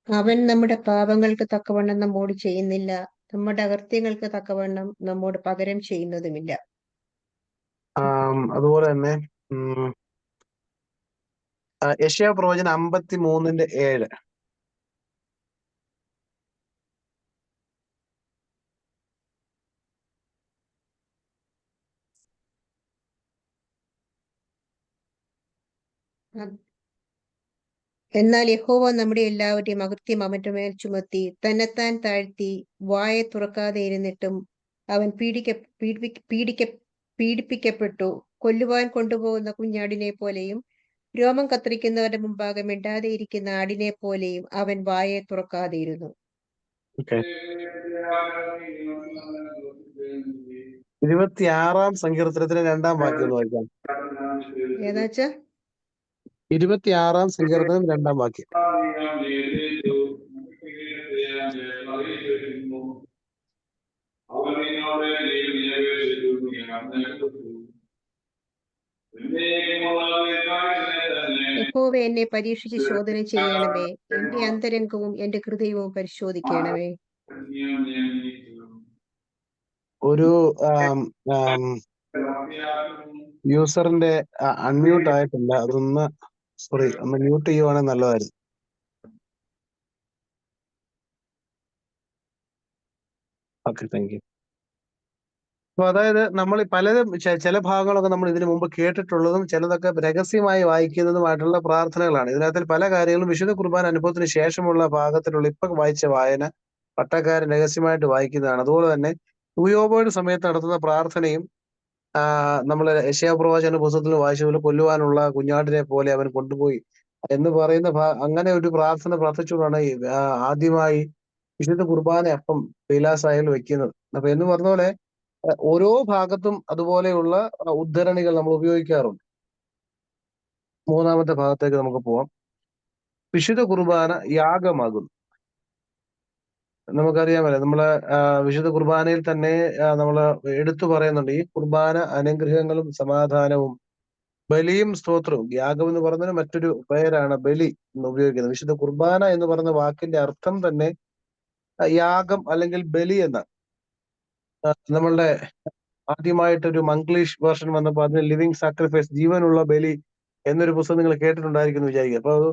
അവൻ നമ്മുടെ പാപങ്ങൾക്ക് തക്കവണ്ണം നമ്മോട് ചെയ്യുന്നില്ല, നമ്മുടെ അകൃത്യങ്ങൾക്ക് തക്കവണ്ണം നമ്മോട് പകരം ചെയ്യുന്നതുമില്ല. അതുപോലെ തന്നെ യെശയ്യാ പ്രവചനം 53:7. എന്നാൽ യഹോവ നമ്മുടെ എല്ലാവരുടെയും അകൃത്യം അവന്റെ മേൽ ചുമത്തി തന്നെത്താൻ താഴ്ത്തി വായെ തുറക്കാതെ ഇരുന്നിട്ടും അവൻ പീഡിപ്പിക്കപ്പെട്ടു. കൊല്ലുവാൻ കൊണ്ടുപോകുന്ന കുഞ്ഞാടിനെ പോലെയും രോമം കത്തിരിക്കുന്നവരുടെ മുമ്പാകെ മിണ്ടാതെ ഇരിക്കുന്ന ആടിനെ പോലെയും അവൻ വായെ തുറക്കാതെ ഇരുന്നു. 26-ാം സങ്കീർത്തനത്തിന് 2-ാം വാക്യം ഒന്ന് വായിക്കാം. ഏതാച്ചാ? 26-ാം സങ്കീർത്തനം 2-ാം വാക്യം. യഹോവ എന്നെ പരീക്ഷിച്ച് ശോധന ചെയ്യണമേ, എന്റെ അന്തരംഗവും എന്റെ ഹൃദയവും പരിശോധിക്കണമേ. ഒരു യൂസറിന്റെ അൺമ്യൂട്ട് ആയിട്ടില്ല, അതൊന്ന് ഒന്ന് മ്യൂട്ട് ചെയ്യുവാണെങ്കിൽ നല്ലതായിരുന്നു. Okay, thank U. അപ്പൊ അതായത് നമ്മൾ പലതും ചില ഭാഗങ്ങളൊക്കെ നമ്മൾ ഇതിനു മുമ്പ് കേട്ടിട്ടുള്ളതും ചിലതൊക്കെ രഹസ്യമായി വായിക്കുന്നതുമായിട്ടുള്ള പ്രാർത്ഥനകളാണ്. ഇതിനകത്ത് പല കാര്യങ്ങളും വിശുദ്ധ കുർബാന അനുഭവത്തിന് ശേഷമുള്ള ഭാഗത്തിലുള്ള ഇപ്പൊ വായിച്ച വായന പട്ടക്കാരൻ രഹസ്യമായിട്ട് വായിക്കുന്നതാണ്. അതുപോലെ തന്നെ തൂയോബോയുടെ സമയത്ത് നടത്തുന്ന പ്രാർത്ഥനയും നമ്മൾ യെശയ്യാ പ്രവാചകന്റെ പുസ്തകത്തിൽ വായിച്ചതുപോലെ കൊല്ലുവാനുള്ള കുഞ്ഞാടിനെ പോലെ അവൻ കൊണ്ടുപോയി എന്ന് പറയുന്ന അങ്ങനെ ഒരു പ്രാർത്ഥന പ്രാർത്ഥിച്ചുകൊണ്ടാണ് ആദ്യമായി വിശുദ്ധ കുർബാന അപ്പം പീലാസായിൽ വെക്കുന്നത്. അപ്പൊ എന്ന് പറഞ്ഞ പോലെ ഓരോ ഭാഗത്തും അതുപോലെയുള്ള ഉദ്ധരണികൾ നമ്മൾ ഉപയോഗിക്കാറുണ്ട്. മൂന്നാമത്തെ ഭാഗത്തേക്ക് നമുക്ക് പോവാം. വിശുദ്ധ കുർബാന യാഗമാകുന്നു. നമുക്കറിയാമല്ലോ, നമ്മള് വിശുദ്ധ കുർബാനയിൽ തന്നെ നമ്മൾ എടുത്തു പറയുന്നുണ്ട്, ഈ കുർബാന അനുഗ്രഹങ്ങളും സമാധാനവും ബലിയും സ്തോത്രവും. യാഗം എന്ന് പറഞ്ഞതിന് മറ്റൊരു പേരാണ് ബലി എന്ന് ഉപയോഗിക്കുന്നത്. വിശുദ്ധ കുർബാന എന്ന് പറയുന്ന വാക്കിന്റെ അർത്ഥം തന്നെ യാഗം അല്ലെങ്കിൽ ബലി എന്നാണ്. നമ്മളുടെ ആദ്യമായിട്ടൊരു മംഗ്ലീഷ് വേർഷൻ വന്നപ്പോൾ അതിന് ലിവിങ് സാക്രിഫൈസ്, ജീവനുള്ള ബലി എന്നൊരു പുസ്തകം നിങ്ങൾ കേട്ടിട്ടുണ്ടായിരിക്കുന്നു വിചാരിക്കുക. അപ്പൊ അത്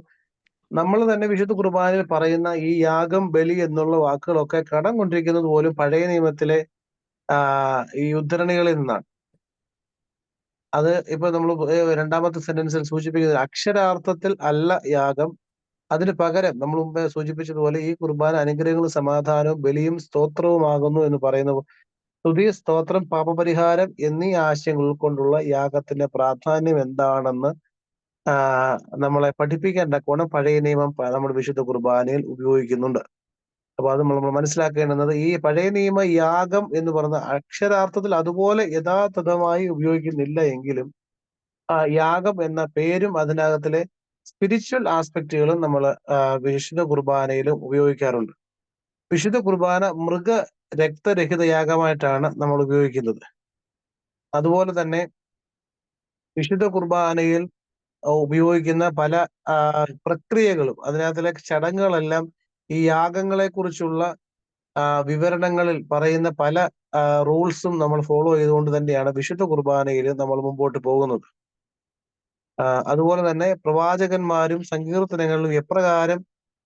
നമ്മൾ തന്നെ വിശുദ്ധ കുർബാനയിൽ പറയുന്ന ഈ യാഗം ബലി എന്നുള്ള വാക്കുകളൊക്കെ കടം കൊണ്ടിരിക്കുന്നത് പോലും പഴയ നിയമത്തിലെ ഈ ഉദ്ധരണികളിൽ നിന്നാണ്. അത് ഇപ്പൊ നമ്മൾ രണ്ടാമത്തെ സെന്റൻസിൽ സൂചിപ്പിക്കുന്നത് അക്ഷരാർത്ഥത്തിൽ അല്ല യാഗം, അതിന് പകരം നമ്മൾ മുമ്പേ സൂചിപ്പിച്ചതുപോലെ ഈ കുർബാന അനുഗ്രഹങ്ങളും സമാധാനവും ബലിയും സ്തോത്രവുമാകുന്നു എന്ന് പറയുന്ന സ്തുതി, സ്തോത്രം, പാപപരിഹാരം എന്നീ ആശയങ്ങൾ ഉൾക്കൊണ്ടുള്ള യാഗത്തിന്റെ പ്രാധാന്യം എന്താണെന്ന് നമ്മളെ പഠിപ്പിക്കേണ്ട കോണം പഴയ നിയമം നമ്മുടെ വിശുദ്ധ കുർബാനയിൽ ഉപയോഗിക്കുന്നുണ്ട്. അപ്പൊ അത് നമ്മൾ മനസ്സിലാക്കേണ്ടുന്നത്, ഈ പഴയ നിയമ യാഗം എന്ന് പറയുന്ന അക്ഷരാർത്ഥത്തിൽ അതുപോലെ യഥാതഥമായി ഉപയോഗിക്കുന്നില്ല എങ്കിലും യാഗം എന്ന പേരും അതിനകത്തിലെ സ്പിരിച്വൽ ആസ്പെക്റ്റുകളും നമ്മൾ വിശുദ്ധ കുർബാനയിലും ഉപയോഗിക്കാറുണ്ട്. വിശുദ്ധ കുർബാന രക്തരഹിത യാഗമായിട്ടാണ് നമ്മൾ ഉപയോഗിക്കുന്നത്. അതുപോലെ തന്നെ വിശുദ്ധ കുർബാനയിൽ ഉപയോഗിക്കുന്ന പല പ്രക്രിയകളും അതിനകത്തിലെ ചടങ്ങുകളെല്ലാം ഈ യാഗങ്ങളെ കുറിച്ചുള്ള വിവരണങ്ങളിൽ പറയുന്ന പല റൂൾസും നമ്മൾ ഫോളോ ചെയ്തുകൊണ്ട് തന്നെയാണ് വിശുദ്ധ കുർബാനയിൽ നമ്മൾ മുമ്പോട്ട് പോകുന്നത്. അതുപോലെ തന്നെ പ്രവാചകന്മാരും സങ്കീർത്തനങ്ങളിലും എപ്രകാരം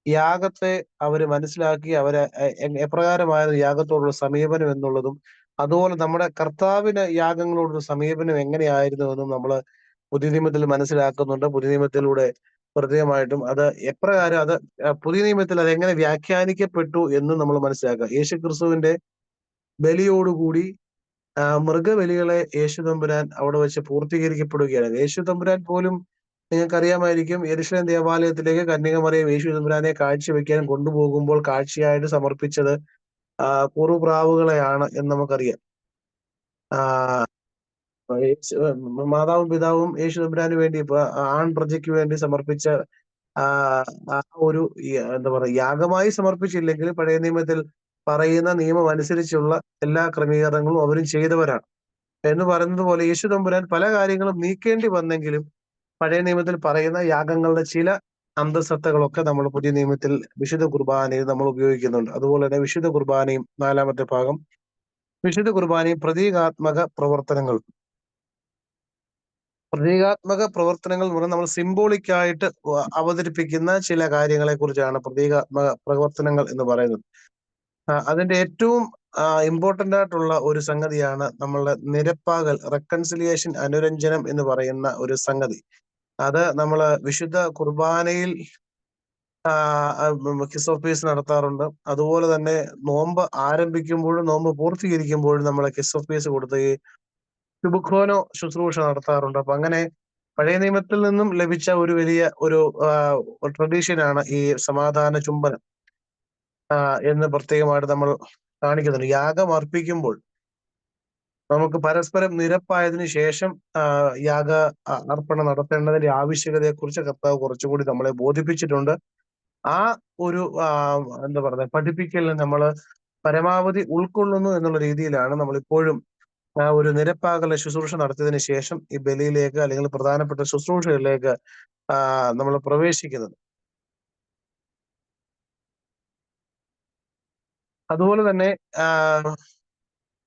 യാഗത്തെ അവര് മനസ്സിലാക്കി എപ്രകാരമായിരുന്നു യാഗത്തോടുള്ള സമീപനം എന്നുള്ളതും, അതുപോലെ നമ്മുടെ കർത്താവിന് യാഗങ്ങളോടുള്ള സമീപനം എങ്ങനെയായിരുന്നു എന്നും നമ്മൾ പുതിയ നിയമത്തിൽ മനസ്സിലാക്കുന്നുണ്ട്. പുതിയ നിയമത്തിലൂടെ പ്രത്യേകമായിട്ടും അത് എപ്രകാരം പുതിയ നിയമത്തിൽ അത് എങ്ങനെ വ്യാഖ്യാനിക്കപ്പെട്ടു എന്നും നമ്മൾ മനസ്സിലാക്കുക. യേശു ക്രിസ്തുവിന്റെ ബലിയോടുകൂടി മൃഗബലികളെ യേശു തമ്പുരാൻ അവിടെ വെച്ച് പൂർത്തീകരിക്കപ്പെടുകയാണ്. യേശു തമ്പുരാൻ പോലും നിങ്ങൾക്കറിയാമായിരിക്കും, യെരുശലേം ദേവാലയത്തിലേക്ക് കന്യകമറിയം യേശു തമ്പുരാനെ കാഴ്ചവെക്കാൻ കൊണ്ടുപോകുമ്പോൾ കാഴ്ചയായിട്ട് സമർപ്പിച്ചത് കുറുപ്രാവുകളെയാണ് എന്ന് നമുക്കറിയാം. മാതാവും പിതാവും യേശു തമ്പുരാന് വേണ്ടി ആൺ പ്രജയ്ക്ക് വേണ്ടി സമർപ്പിച്ച ഒരു എന്താ പറയുക, യാഗമായി സമർപ്പിച്ചില്ലെങ്കിൽ പഴയ നിയമത്തിൽ പറയുന്ന നിയമം അനുസരിച്ചുള്ള എല്ലാ ക്രമീകരണങ്ങളും അവരും ചെയ്തവരാണ്. എന്ന് പറയുന്നത് പോലെ യേശു തമ്പുരാൻ പല കാര്യങ്ങളും നീക്കേണ്ടി വന്നെങ്കിലും പഴയ നിയമത്തിൽ പറയുന്ന യാഗങ്ങളുടെ ചില അന്തസത്തകളൊക്കെ നമ്മൾ പുതിയ നിയമത്തിൽ വിശുദ്ധ കുർബാനയിൽ നമ്മൾ ഉപയോഗിക്കുന്നുണ്ട്. അതുപോലെ തന്നെ വിശുദ്ധ കുർബാനയും 4-ാമത്തെ ഭാഗം, വിശുദ്ധ കുർബാനയും പ്രതീകാത്മക പ്രവർത്തനങ്ങൾ എന്ന് പറഞ്ഞാൽ നമ്മൾ സിംബോളിക്കായിട്ട് അവതരിപ്പിക്കുന്ന ചില കാര്യങ്ങളെ കുറിച്ചാണ് പ്രതീകാത്മക പ്രവർത്തനങ്ങൾ എന്ന് പറയുന്നത്. അതിന്റെ ഏറ്റവും ഇമ്പോർട്ടന്റ് ആയിട്ടുള്ള ഒരു സംഗതിയാണ് നമ്മളുടെ നിരപ്പാകൽ, റെക്കൺസിലിയേഷൻ, അനുരഞ്ജനം എന്ന് പറയുന്ന ഒരു സംഗതി. അത് നമ്മള് വിശുദ്ധ കുർബാനയിൽ കിസ് ഓഫ് പീസ് നടത്താറുണ്ട്. അതുപോലെ തന്നെ നോമ്പ് ആരംഭിക്കുമ്പോഴും നോമ്പ് പൂർത്തീകരിക്കുമ്പോഴും നമ്മളെ കിസ് ഓഫ് പീസ് കൊടുത്ത് ഈ ശുഭഖോനോ ശുശ്രൂഷ നടത്താറുണ്ട്. അപ്പൊ അങ്ങനെ പഴയ നിയമത്തിൽ നിന്നും ലഭിച്ച ഒരു വലിയ ഒരു ട്രഡീഷനാണ് ഈ സമാധാന ചുംബനം എന്ന് പ്രത്യേകമായിട്ട് നമ്മൾ കാണിക്കുന്നുണ്ട്. യാഗം അർപ്പിക്കുമ്പോൾ നമുക്ക് പരസ്പരം നിരപ്പായതിനു ശേഷം യാഗ അർപ്പണം നടത്തേണ്ടതിന്റെ ആവശ്യകതയെ കുറിച്ച് കർത്താവ് കുറച്ചുകൂടി നമ്മളെ ബോധിപ്പിച്ചിട്ടുണ്ട്. ആ ഒരു എന്താ പറയുക, പഠിപ്പിക്കലിന് നമ്മൾ പരമാവധി ഉൾക്കൊള്ളുന്നു എന്നുള്ള രീതിയിലാണ് നമ്മൾ ഇപ്പോഴും ഒരു നിരപ്പാകല ശുശ്രൂഷ നടത്തിയതിനു ശേഷം ഈ ബലിയിലേക്ക് അല്ലെങ്കിൽ പ്രധാനപ്പെട്ട ശുശ്രൂഷകളിലേക്ക് നമ്മൾ പ്രവേശിക്കുന്നത്. അതുപോലെ തന്നെ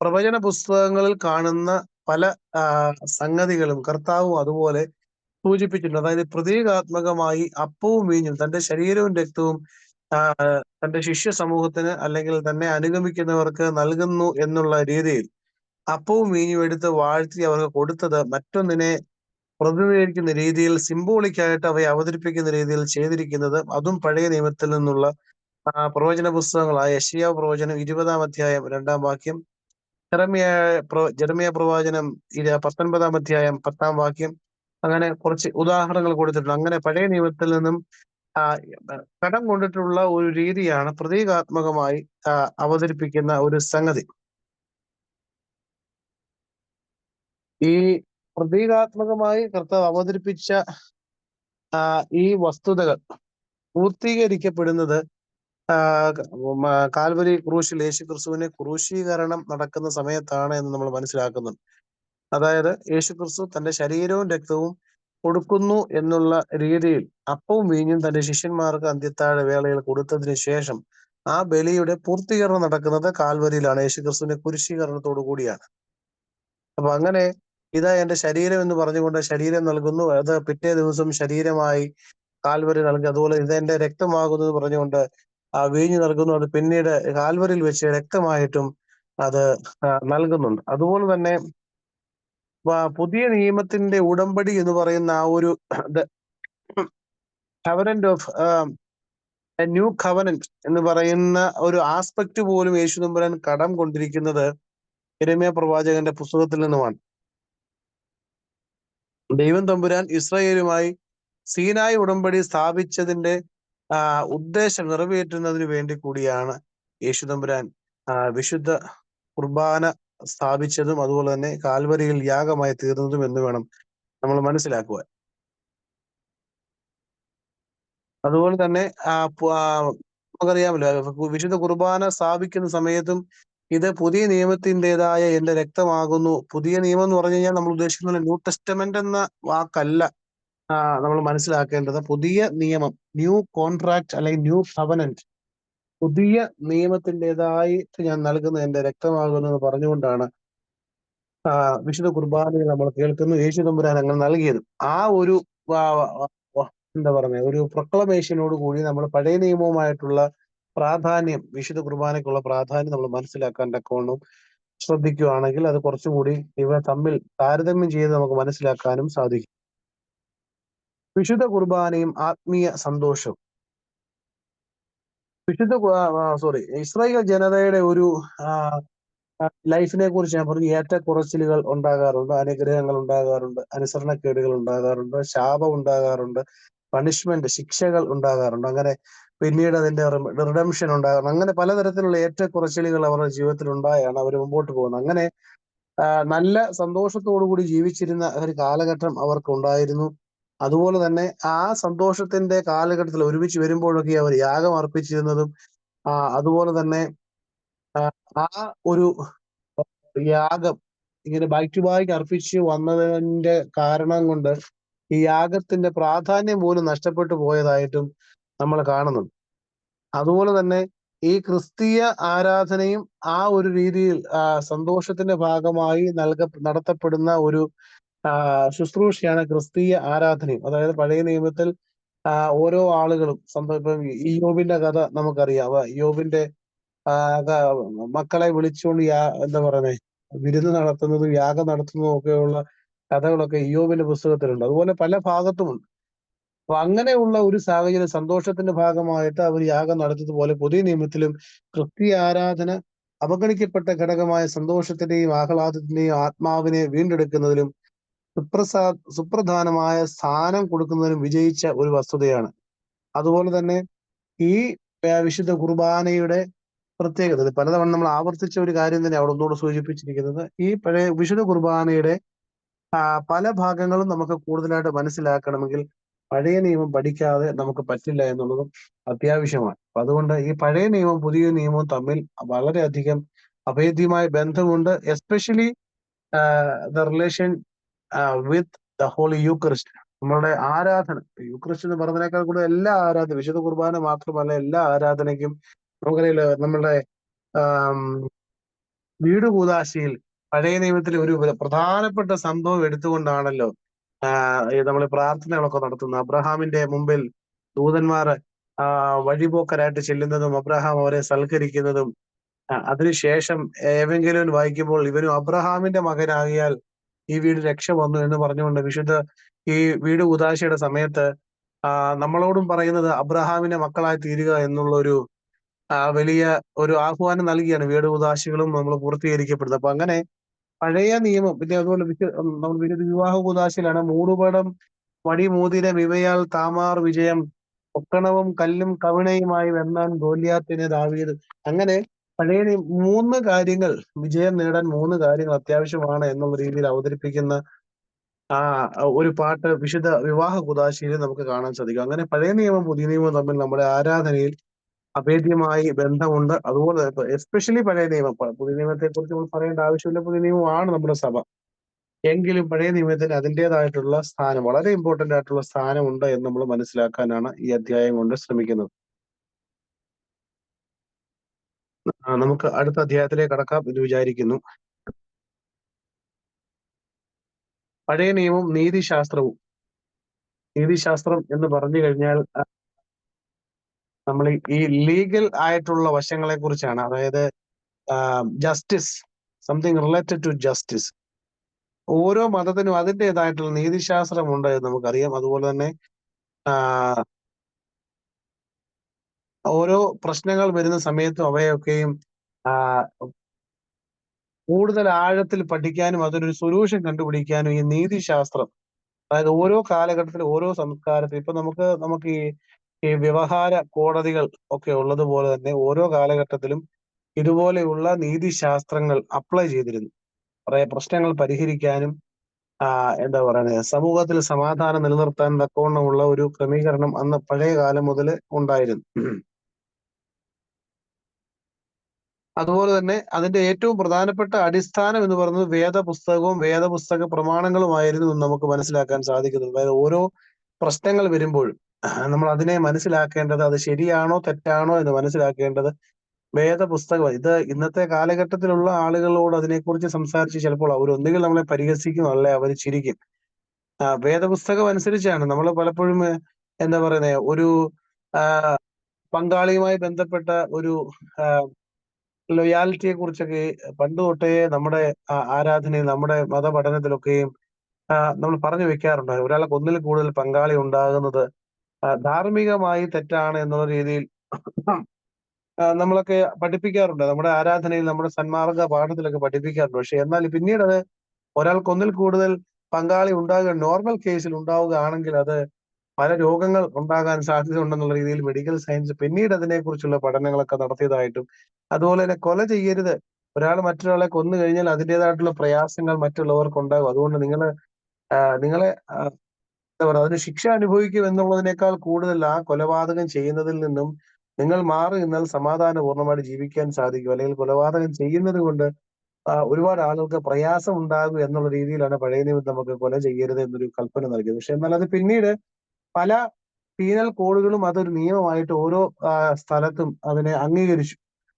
പ്രവചന പുസ്തകങ്ങളിൽ കാണുന്ന പല സംഗതികളും കർത്താവും അതുപോലെ സൂചിപ്പിച്ചിട്ടുണ്ട്. അതായത് പ്രതീകാത്മകമായി അപ്പവും വീഞ്ഞും, തന്റെ ശരീരവും രക്തവും തന്റെ ശിഷ്യ സമൂഹത്തിന് അല്ലെങ്കിൽ തന്നെ അനുഗമിക്കുന്നവർക്ക് നൽകുന്നു എന്നുള്ള രീതിയിൽ അപ്പവും വീഞ്ഞും എടുത്ത് വാഴ്ത്തി അവർക്ക് കൊടുത്തത് മറ്റൊന്നിനെ പ്രതിനിധീകരിക്കുന്ന രീതിയിൽ, സിംബോളിക്കായിട്ട് അവയെ അവതരിപ്പിക്കുന്ന രീതിയിൽ ചെയ്തിരിക്കുന്നത് അതും പഴയ നിയമത്തിൽ നിന്നുള്ള പ്രവചന പുസ്തകങ്ങളായ യെശയ്യാ പ്രവചനം 20-ാം അധ്യായം 2-ാം വാക്യം, ജെറമ്യാ പ്രവചനം 19-ാം അധ്യായം 10-ാം വാക്യം, അങ്ങനെ കുറച്ച് ഉദാഹരണങ്ങൾ കൊടുത്തിട്ടുണ്ട്. അങ്ങനെ പഴയ നിയമത്തിൽ നിന്നും കടം കൊണ്ടിട്ടുള്ള ഒരു രീതിയാണ് പ്രതീകാത്മകമായി അവതരിപ്പിക്കുന്ന ഒരു സംഗതി. ഈ പ്രതീകാത്മകമായി കർത്താവ് അവതരിപ്പിച്ച ഈ വസ്തുതകൾ പൂർത്തീകരിക്കപ്പെടുന്നത് കാൽവരി ക്രൂശിൽ യേശു ക്രിസ്തുവിനെ ക്രൂശീകരണം നടക്കുന്ന സമയത്താണ് എന്ന് നമ്മൾ മനസ്സിലാക്കുന്നുണ്ട്. അതായത് യേശു ക്രിസ്തു തന്റെ ശരീരവും രക്തവും കൊടുക്കുന്നു എന്നുള്ള രീതിയിൽ അപ്പവും വീഞ്ഞും തന്റെ ശിഷ്യന്മാർക്ക് അന്ത്യത്താഴ വേളയിൽ കൊടുത്തതിന് ശേഷം ആ ബലിയുടെ പൂർത്തീകരണം നടക്കുന്നത് കാൽവരിയിലാണ്, യേശു ക്രിസ്തുവിന്റെ കുരിശീകരണത്തോടു കൂടിയാണ്. അപ്പൊ അങ്ങനെ ഇതാ എന്റെ ശരീരം എന്ന് പറഞ്ഞുകൊണ്ട് ശരീരം നൽകുന്നു, അത് പിറ്റേ ദിവസം ശരീരമായി കാൽവരി നൽകി. അതുപോലെ ഇതെന്റെ രക്തമാകുന്നു പറഞ്ഞുകൊണ്ട് വീഞ്ഞു നൽകുന്നു, അത് പിന്നീട് കാൽവരിയിൽ വെച്ച് രക്തമായിട്ടും അത് നൽകുന്നുണ്ട്. അതുപോലെ തന്നെ പുതിയ നിയമത്തിന്റെ ഉടമ്പടി എന്ന് പറയുന്ന ആ ഒരു കവനന്റ് ഓഫ് ന്യൂ കവനന്റ് എന്ന് പറയുന്ന ഒരു ആസ്പെക്ട് പോലും യേശു തമ്പുരാൻ കടം കൊണ്ടിരിക്കുന്നത് യിരെമ്യാ പ്രവാചകന്റെ പുസ്തകത്തിൽ നിന്നുമാണ്. ദൈവം തമ്പുരാൻ ഇസ്രായേലുമായി സീനായി ഉടമ്പടി സ്ഥാപിച്ചതിന്റെ ഉദ്ദേശം നിറവേറ്റുന്നതിന് വേണ്ടി കൂടിയാണ് യേശു തമ്പുരാൻ വിശുദ്ധ കുർബാന സ്ഥാപിച്ചതും അതുപോലെ തന്നെ കാൽവരിയിൽ യാഗമായി തീർന്നതും എന്ന് വേണം നമ്മൾ മനസ്സിലാക്കുക. അതുപോലെ തന്നെ നമുക്കറിയാമല്ലോ, വിശുദ്ധ കുർബാന സ്ഥാപിക്കുന്ന സമയത്തും ഇത് പുതിയ നിയമത്തിൻ്റെതായ എന്റെ രക്തമാകുന്നു. പുതിയ നിയമം എന്ന് പറഞ്ഞു കഴിഞ്ഞാൽ നമ്മൾ ഉദ്ദേശിക്കുന്ന ന്യൂ ടെസ്റ്റമെന്റ് എന്ന വാക്കല്ല നമ്മൾ മനസ്സിലാക്കേണ്ടത്. പുതിയ നിയമം, ന്യൂ കോൺട്രാക്ട് അല്ലെങ്കിൽ ന്യൂ കവനന്റ്, പുതിയ നിയമത്തിൻ്റെതായിട്ട് ഞാൻ നൽകുന്ന എന്റെ രക്തമാകുന്നു എന്ന് പറഞ്ഞുകൊണ്ടാണ് വിശുദ്ധ കുർബാനയിൽ നമ്മൾ കേൾക്കുന്നു യേശു തമ്പുരാൻ അങ്ങനെ നൽകിയത്. ആ ഒരു എന്താ പറയുക, ഒരു പ്രൊക്ലമേഷനോട് കൂടി നമ്മൾ പഴയ നിയമവുമായിട്ടുള്ള പ്രാധാന്യം, വിശുദ്ധ കുർബാനയ്ക്കുള്ള പ്രാധാന്യം നമ്മൾ മനസ്സിലാക്കാൻ തക്കവണ്ണം ശ്രദ്ധിക്കുകയാണെങ്കിൽ അത് കുറച്ചുകൂടി ഇവ തമ്മിൽ താരതമ്യം ചെയ്ത് നമുക്ക് മനസ്സിലാക്കാനും സാധിക്കും. വിശുദ്ധ കുർബാനയും ആത്മീയ സന്തോഷവും. ഇസ്രായേൽ ജനതയുടെ ഒരു ലൈഫിനെ കുറിച്ച് ഞാൻ പറഞ്ഞു. ഏറ്റക്കുറച്ചിലുകൾ ഉണ്ടാകാറുണ്ട്, അനുഗ്രഹങ്ങൾ ഉണ്ടാകാറുണ്ട്, അനുസരണക്കേടുകൾ ഉണ്ടാകാറുണ്ട്, ശാപം ഉണ്ടാകാറുണ്ട്, പണിഷ്മെന്റ്, ശിക്ഷകൾ ഉണ്ടാകാറുണ്ട്. അങ്ങനെ പിന്നീട് അതിന്റെ റിഡംഷൻ ഉണ്ടാകാറുണ്ട്. അങ്ങനെ പലതരത്തിലുള്ള ഏറ്റക്കുറച്ചിലുകൾ അവരുടെ ജീവിതത്തിൽ ഉണ്ടായാണ് അവർ മുമ്പോട്ട് പോകുന്നത്. അങ്ങനെ നല്ല സന്തോഷത്തോടു കൂടി ജീവിച്ചിരുന്ന ഒരു കാലഘട്ടം അവർക്ക് ഉണ്ടായിരുന്നു. അതുപോലെ തന്നെ ആ സന്തോഷത്തിന്റെ കാലഘട്ടത്തിൽ ഒരുമിച്ച് വരുമ്പോഴൊക്കെ അവർ യാഗം അർപ്പിച്ചിരുന്നതും അതുപോലെ തന്നെ ആ ഒരു യാഗം ഇങ്ങനെ ബാക്ക് ടു ബാക്ക് അർപ്പിച്ച് വന്നതിന്റെ കാരണം കൊണ്ട് ഈ യാഗത്തിന്റെ പ്രാധാന്യം പോലും നഷ്ടപ്പെട്ടു പോയതായിട്ടും നമ്മൾ കാണുന്നുണ്ട്. അതുപോലെ തന്നെ ഈ ക്രിസ്തീയ ആരാധനയും ആ ഒരു രീതിയിൽ സന്തോഷത്തിന്റെ ഭാഗമായി നടത്തപ്പെടുന്ന ഒരു ശുശ്രൂഷയാണ് ക്രിസ്തീയ ആരാധനയും. അതായത് പഴയ നിയമത്തിൽ ഓരോ ആളുകളും ഇപ്പം ഇയ്യോബിന്റെ കഥ നമുക്കറിയാം. ഇയ്യോബിന്റെ മക്കളെ വിളിച്ചുകൊണ്ട് എന്താ പറയുന്നത്, വിരുന്ന് നടത്തുന്നതും യാഗം നടത്തുന്നതും ഒക്കെയുള്ള കഥകളൊക്കെ ഇയ്യോബിന്റെ പുസ്തകത്തിലുണ്ട്. അതുപോലെ പല ഭാഗത്തുമുണ്ട്. അപ്പൊ അങ്ങനെയുള്ള ഒരു സാഹചര്യം, സന്തോഷത്തിന്റെ ഭാഗമായിട്ട് അവർ യാഗം നടത്തിയതുപോലെ പുതിയ നിയമത്തിലും ക്രിസ്തീയ ആരാധന അവഗണിക്കപ്പെട്ട ഘടകമായ സന്തോഷത്തിന്റെയും ആഹ്ലാദത്തിന്റെയും ആത്മാവിനെ വീണ്ടെടുക്കുന്നതിലും സുപ്രധാനമായ സ്ഥാനം കൊടുക്കുന്നതിനും വിജയിച്ച ഒരു വസ്തുതയാണ്. അതുപോലെ തന്നെ ഈ വിശുദ്ധ കുർബാനയുടെ പ്രത്യേകത പലതവണ നമ്മൾ ആവർത്തിച്ച ഒരു കാര്യം തന്നെ അവിടെ ഒന്നുകൂടെ സൂചിപ്പിച്ചിരിക്കുന്നത്, ഈ പഴയ വിശുദ്ധ കുർബാനയുടെ പല ഭാഗങ്ങളും നമുക്ക് കൂടുതലായിട്ട് മനസ്സിലാക്കണമെങ്കിൽ പഴയ നിയമം പഠിക്കാതെ നമുക്ക് പറ്റില്ല എന്നുള്ളതും അത്യാവശ്യമാണ്. അപ്പൊ അതുകൊണ്ട് ഈ പഴയ നിയമവും പുതിയ നിയമവും തമ്മിൽ വളരെയധികം അഭേദ്യമായ ബന്ധമുണ്ട്. Especially the relation with the holy Eucharist. നമ്മളുടെ ആരാധന, യൂക്കറിസ്റ്റ് എന്ന് പറഞ്ഞതിനേക്കാൾ കൂടുതൽ എല്ലാ ആരാധന, വിശുദ്ധ കുർബാന മാത്രമല്ല എല്ലാ ആരാധനയ്ക്കും നമുക്കറിയില്ല. നമ്മളുടെ വീട് കൂദാശയിൽ പഴയ നിയമത്തിലെ ഒരു പ്രധാനപ്പെട്ട സംഭവം എടുത്തുകൊണ്ടാണല്ലോ നമ്മൾ പ്രാർത്ഥനകളൊക്കെ നടത്തുന്നത്. അബ്രഹാമിന്റെ മുമ്പിൽ ദൂതന്മാർ വഴിപോക്കരായിട്ട് ചെല്ലുന്നതും അബ്രഹാം അവരെ സൽക്കരിക്കുന്നതും അതിനുശേഷം ഏവെങ്കിലും വായിക്കുമ്പോൾ ഇവനും അബ്രഹാമിന്റെ മകനാകിയാൽ ഈ വീട് രക്ഷ വന്നു എന്ന് പറഞ്ഞുകൊണ്ട് വിശുദ്ധ ഈ വീട് ഉദാശയുടെ സമയത്ത് നമ്മളോടും പറയുന്നത് അബ്രഹാമിന്റെ മക്കളായി തീരുക എന്നുള്ള ഒരു വലിയ ഒരു ആഹ്വാനം നൽകിയാണ് വീട് ഉദാശികളും നമ്മൾ പൂർത്തീകരിക്കപ്പെടുന്നത്. അപ്പൊ അങ്ങനെ പഴയ നിയമം, പിന്നെ അതുപോലെ നമ്മൾ വിവാഹ ഉദാശയിലാണ് മൂടുപടം വടിമൂതിര വിവയാൽ താമാർ വിജയം പൊക്കണവും കല്ലും കവിണയുമായി വെന്നാൻ ഗോലിയാത്തിനെ ദാവീദ്. അങ്ങനെ പഴയ മൂന്ന് കാര്യങ്ങൾ, വിജയം നേടാൻ മൂന്ന് കാര്യങ്ങൾ അത്യാവശ്യമാണ് എന്നുള്ള രീതിയിൽ അവതരിപ്പിക്കുന്ന ഒരു പാട്ട് വിശുദ്ധ വിവാഹ കുദാശയിൽ നമുക്ക് കാണാൻ സാധിക്കും. അങ്ങനെ പഴയ നിയമം പുതിയ നിയമം തമ്മിൽ നമ്മുടെ ആരാധനയിൽ അഭേദ്യമായി ബന്ധമുണ്ട്. അതുപോലെ എസ്പെഷ്യലി പഴയ നിയമം, പുതിയ നിയമത്തെ കുറിച്ച് നമ്മൾ പറയേണ്ട ആവശ്യമില്ല, പുതിയ നിയമമാണ് നമ്മുടെ സഭ. എങ്കിലും പഴയ നിയമത്തിന് അതിൻ്റെതായിട്ടുള്ള സ്ഥാനം, വളരെ ഇമ്പോർട്ടന്റ് ആയിട്ടുള്ള സ്ഥാനമുണ്ട് എന്ന് നമ്മൾ മനസ്സിലാക്കാനാണ് ഈ അധ്യായം കൊണ്ട് ശ്രമിക്കുന്നത്. നമുക്ക് അടുത്ത അധ്യായത്തിലേക്ക് കടക്കാം എന്ന് വിചാരിക്കുന്നു. പഴയ നിയമവും നീതിശാസ്ത്രവും. നീതിശാസ്ത്രം എന്ന് പറഞ്ഞു കഴിഞ്ഞാൽ നമ്മൾ ഈ ലീഗൽ ആയിട്ടുള്ള വശങ്ങളെ കുറിച്ചാണ്. അതായത് justice, something related to justice. ഓരോ മതത്തിനും അതിൻ്റെതായിട്ടുള്ള നീതിശാസ്ത്രമുണ്ട് എന്ന് നമുക്കറിയാം. അതുപോലെ തന്നെ ഓരോ പ്രശ്നങ്ങൾ വരുന്ന സമയത്തും അവയൊക്കെയും കൂടുതൽ ആഴത്തിൽ പഠിക്കാനും അതിനൊരു സൊല്യൂഷൻ കണ്ടുപിടിക്കാനും ഈ നീതിശാസ്ത്രം, അതായത് ഓരോ കാലഘട്ടത്തിലും ഓരോ സംസ്കാരത്തിലും ഇപ്പൊ നമുക്ക് ഈ വ്യവഹാര കോടതികൾ ഒക്കെ ഉള്ളതുപോലെ തന്നെ ഓരോ കാലഘട്ടത്തിലും ഇതുപോലെയുള്ള നീതിശാസ്ത്രങ്ങൾ അപ്ലൈ ചെയ്തിരുന്നു. കുറെ പ്രശ്നങ്ങൾ പരിഹരിക്കാനും എന്താ പറയുന്നത്, സമൂഹത്തിൽ സമാധാനം നിലനിർത്താൻ തക്കവണ്ണമുള്ള ഒരു ക്രമീകരണം അന്ന് പഴയ കാലം മുതൽ ഉണ്ടായിരുന്നു. അതുപോലെ തന്നെ അതിന്റെ ഏറ്റവും പ്രധാനപ്പെട്ട അടിസ്ഥാനം എന്ന് പറയുന്നത് വേദപുസ്തകവും വേദപുസ്തക പ്രമാണങ്ങളുമായിരുന്നു എന്ന് നമുക്ക് മനസ്സിലാക്കാൻ സാധിക്കുന്നത്. അതായത് ഓരോ പ്രശ്നങ്ങൾ വരുമ്പോഴും നമ്മൾ അതിനെ മനസ്സിലാക്കേണ്ടത്, അത് ശരിയാണോ തെറ്റാണോ എന്ന് മനസ്സിലാക്കേണ്ടത് വേദപുസ്തകം. ഇത് ഇന്നത്തെ കാലഘട്ടത്തിലുള്ള ആളുകളോട് അതിനെക്കുറിച്ച് സംസാരിച്ച് ചിലപ്പോൾ അവർ ഒന്നുകിൽ നമ്മളെ പരിഹസിക്കും, അല്ലെ അവർ ചിരിക്കും. വേദപുസ്തകം അനുസരിച്ചാണ് നമ്മൾ പലപ്പോഴും എന്താ പറയുന്നത്, ഒരു പങ്കാളിയുമായി ബന്ധപ്പെട്ട ഒരു ലൊയാലിറ്റിയെ കുറിച്ചൊക്കെ പണ്ട് തൊട്ടേ നമ്മുടെ ആരാധനയിൽ, നമ്മുടെ മതപഠനത്തിലൊക്കെയും നമ്മൾ പറഞ്ഞു വെക്കാറുണ്ട്. ഒരാൾക്ക് ഒന്നിൽ കൂടുതൽ പങ്കാളി ഉണ്ടാകുന്നത് ധാർമ്മികമായി തെറ്റാണ് എന്നുള്ള രീതിയിൽ നമ്മളൊക്കെ പഠിപ്പിക്കാറുണ്ട്. നമ്മുടെ ആരാധനയിൽ, നമ്മുടെ സന്മാർഗ പാഠത്തിലൊക്കെ പഠിപ്പിക്കാറുണ്ട്. പക്ഷെ എന്നാൽ പിന്നീട് അത് ഒരാൾക്ക് ഒന്നിൽ കൂടുതൽ പങ്കാളി ഉണ്ടാകുക, നോർമൽ കേസിൽ ഉണ്ടാവുകയാണെങ്കിൽ അത് പല രോഗങ്ങൾ ഉണ്ടാകാൻ സാധ്യത ഉണ്ടെന്നുള്ള രീതിയിൽ മെഡിക്കൽ സയൻസ് പിന്നീട് അതിനെക്കുറിച്ചുള്ള പഠനങ്ങളൊക്കെ നടത്തിയതായിട്ടും, അതുപോലെ തന്നെ കൊല ചെയ്യരുത്, ഒരാൾ മറ്റൊരാളെ കൊന്നു കഴിഞ്ഞാൽ അതിൻ്റെതായിട്ടുള്ള പ്രയാസങ്ങൾ മറ്റുള്ളവർക്ക് ഉണ്ടാകും, അതുകൊണ്ട് നിങ്ങളെ എന്താ പറയുക, അതിന് ശിക്ഷ അനുഭവിക്കും എന്നുള്ളതിനേക്കാൾ കൂടുതൽ ആ കൊലപാതകം ചെയ്യുന്നതിൽ നിന്നും നിങ്ങൾ മാറി നിന്നാൽ സമാധാനപൂർണ്ണമായിട്ട് ജീവിക്കാൻ സാധിക്കും. അല്ലെങ്കിൽ കൊലപാതകം ചെയ്യുന്നത് കൊണ്ട് ഒരുപാട് ആളുകൾക്ക് പ്രയാസം ഉണ്ടാകും എന്നുള്ള രീതിയിലാണ് പഴയ നിയമം നമുക്ക് കൊല ചെയ്യരുത് എന്നൊരു കൽപ്പന നൽകിയത്. പക്ഷെ എന്നാൽ അത് പിന്നീട് പല പീനൽ കോഡുകളും അതൊരു നിയമമായിട്ട് ഓരോ സ്ഥലത്തും അതിനെ അംഗീകരിച്ചു.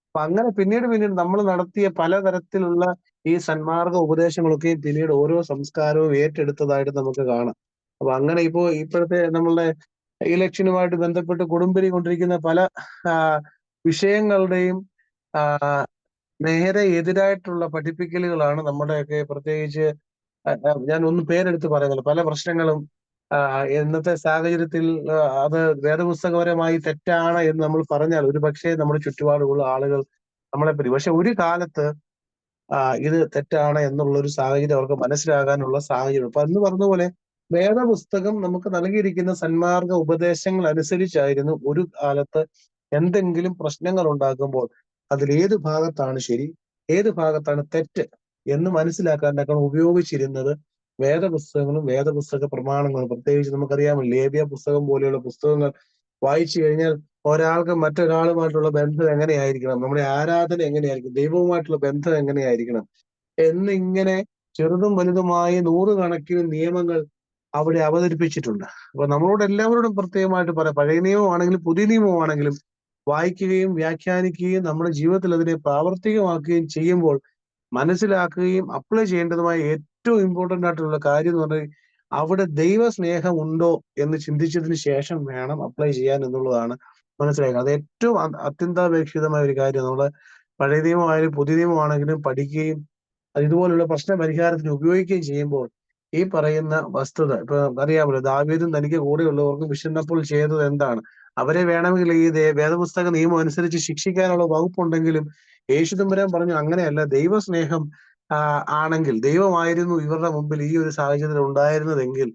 അപ്പൊ അങ്ങനെ പിന്നീട് നമ്മൾ നടത്തിയ പലതരത്തിലുള്ള ഈ സന്മാർഗ ഉപദേശങ്ങളൊക്കെയും പിന്നീട് ഓരോ സംസ്കാരവും ഏറ്റെടുത്തതായിട്ട് നമുക്ക് കാണാം. അപ്പൊ അങ്ങനെ ഇപ്പോഴത്തെ നമ്മളുടെ ഇലക്ഷനുമായിട്ട് ബന്ധപ്പെട്ട് കൊടുമ്പിരി കൊണ്ടിരിക്കുന്ന പല വിഷയങ്ങളുടെയും നേരെ എതിരായിട്ടുള്ള പഠിപ്പിക്കലുകളാണ് നമ്മുടെയൊക്കെ, പ്രത്യേകിച്ച് ഞാൻ ഒന്നും പേരെടുത്ത് പറയുന്നില്ല, പല പ്രശ്നങ്ങളും ഇന്നത്തെ സാഹചര്യത്തിൽ അത് വേദപുസ്തകപരമായി തെറ്റാണ് എന്ന് നമ്മൾ പറഞ്ഞാൽ ഒരു പക്ഷേ നമ്മുടെ ചുറ്റുപാടുള്ള ആളുകൾ നമ്മളെ പറ്റി, പക്ഷെ ഒരു കാലത്ത് ഇത് തെറ്റാണ് എന്നുള്ള ഒരു സാഹചര്യം അവർക്ക് മനസ്സിലാകാനുള്ള സാഹചര്യം. അപ്പൊ അന്ന് പറഞ്ഞതുപോലെ വേദപുസ്തകം നമുക്ക് നൽകിയിരിക്കുന്ന സന്മാർഗ ഉപദേശങ്ങൾ അനുസരിച്ചായിരുന്നു ഒരു കാലത്ത് എന്തെങ്കിലും പ്രശ്നങ്ങൾ ഉണ്ടാകുമ്പോൾ അതിലേത് ഭാഗത്താണ് ശരി, ഏത് ഭാഗത്താണ് തെറ്റ് എന്ന് മനസ്സിലാക്കാനൊക്കെ ഉപയോഗിച്ചിരുന്നത് വേദപുസ്തകങ്ങളും വേദപുസ്തക പ്രമാണങ്ങളും. പ്രത്യേകിച്ച് നമുക്കറിയാമല്ലോ, ലേവ്യ പുസ്തകം പോലെയുള്ള പുസ്തകങ്ങൾ വായിച്ചു കഴിഞ്ഞാൽ ഒരാൾക്ക് മറ്റൊരാളുമായിട്ടുള്ള ബന്ധം എങ്ങനെയായിരിക്കണം, നമ്മുടെ ആരാധന എങ്ങനെയായിരിക്കും, ദൈവവുമായിട്ടുള്ള ബന്ധം എങ്ങനെയായിരിക്കണം എന്നിങ്ങനെ ചെറുതും വലുതുമായ നൂറുകണക്കിന് നിയമങ്ങൾ അവിടെ അവതരിപ്പിച്ചിട്ടുണ്ട്. അപ്പൊ നമ്മളോട് എല്ലാവരോടും പ്രത്യേകമായിട്ട് പറയാം, പഴയ നിയമമാണെങ്കിലും പുതിയ നിയമമാണെങ്കിലും വായിക്കുകയും വ്യാഖ്യാനിക്കുകയും നമ്മുടെ ജീവിതത്തിൽ അതിനെ പ്രാവർത്തികമാക്കുകയും ചെയ്യുമ്പോൾ മനസ്സിലാക്കുകയും അപ്ലൈ ചെയ്യേണ്ടതുമായ ഏറ്റവും ഇമ്പോർട്ടന്റ് ആയിട്ടുള്ള കാര്യം എന്ന് പറഞ്ഞാൽ അവിടെ ദൈവസ്നേഹം ഉണ്ടോ എന്ന് ചിന്തിച്ചതിന് ശേഷം വേണം അപ്ലൈ ചെയ്യാൻ എന്നുള്ളതാണ് മനസ്സിലാക്കുക. അത് ഏറ്റവും അത്യന്താപേക്ഷിതമായ ഒരു കാര്യം. നമ്മള് പഴയ നിയമമായാലും പുതിയ നിയമമാണെങ്കിലും പഠിക്കുകയും അത് ഇതുപോലുള്ള പ്രശ്ന പരിഹാരത്തിന് ഉപയോഗിക്കുകയും ചെയ്യുമ്പോൾ ഈ പറയുന്ന വസ്തുത, ഇപ്പൊ അറിയാമല്ലോ, ദാവീദും തനിക്ക് കൂടെയുള്ളവർക്കും വിശന്നപ്പോൾ ചെയ്തത് എന്താണ്? അവരെ വേണമെങ്കിൽ ഈ വേദപുസ്തക നിയമം അനുസരിച്ച് ശിക്ഷിക്കാനുള്ള വകുപ്പുണ്ടെങ്കിലും യേശു തമ്പുരാൻ പറഞ്ഞു അങ്ങനെയല്ല, ദൈവസ്നേഹം ആണെങ്കിൽ, ദൈവമായിരുന്നു ഇവരുടെ മുമ്പിൽ ഈ ഒരു സാഹചര്യത്തിൽ ഉണ്ടായിരുന്നതെങ്കിൽ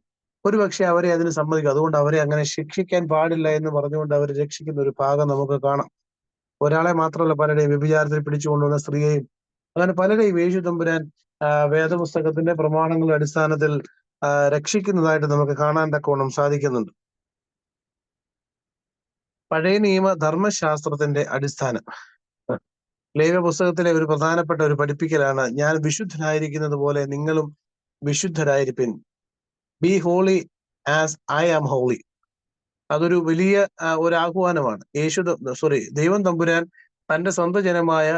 ഒരുപക്ഷെ അവരെ അതിന് സമ്മതിക്കും. അതുകൊണ്ട് അവരെ അങ്ങനെ ശിക്ഷിക്കാൻ പാടില്ല എന്ന് പറഞ്ഞുകൊണ്ട് അവരെ രക്ഷിക്കുന്ന ഒരു ഭാഗം നമുക്ക് കാണാം. ഒരാളെ മാത്രമല്ല, പലരെയും വ്യഭിചാരത്തിൽ പിടിച്ചുകൊണ്ടുവന്ന സ്ത്രീയെയും അങ്ങനെ പലരെയും യേശു തമ്പുരാൻ വേദപുസ്തകത്തിന്റെ പ്രമാണങ്ങളുടെ അടിസ്ഥാനത്തിൽ രക്ഷിക്കുന്നതായിട്ട് നമുക്ക് കാണാൻ തക്കവണ്ണം സാധിക്കുന്നുണ്ട്. പഴയ നിയമ ധർമ്മശാസ്ത്രത്തിന്റെ അടിസ്ഥാനം ലേവ്യ പുസ്തകത്തിലെ ഒരു പ്രധാനപ്പെട്ട ഒരു പഠിപ്പിക്കലാണ്, ഞാൻ വിശുദ്ധനായിരിക്കുന്നത് പോലെ നിങ്ങളും വിശുദ്ധരായിരിപ്പിൻ, be holy as I am holy. അതൊരു വലിയ ഒരു ആഹ്വാനമാണ്. ദൈവം തമ്പുരാൻ തന്റെ സ്വന്തം ജനമായ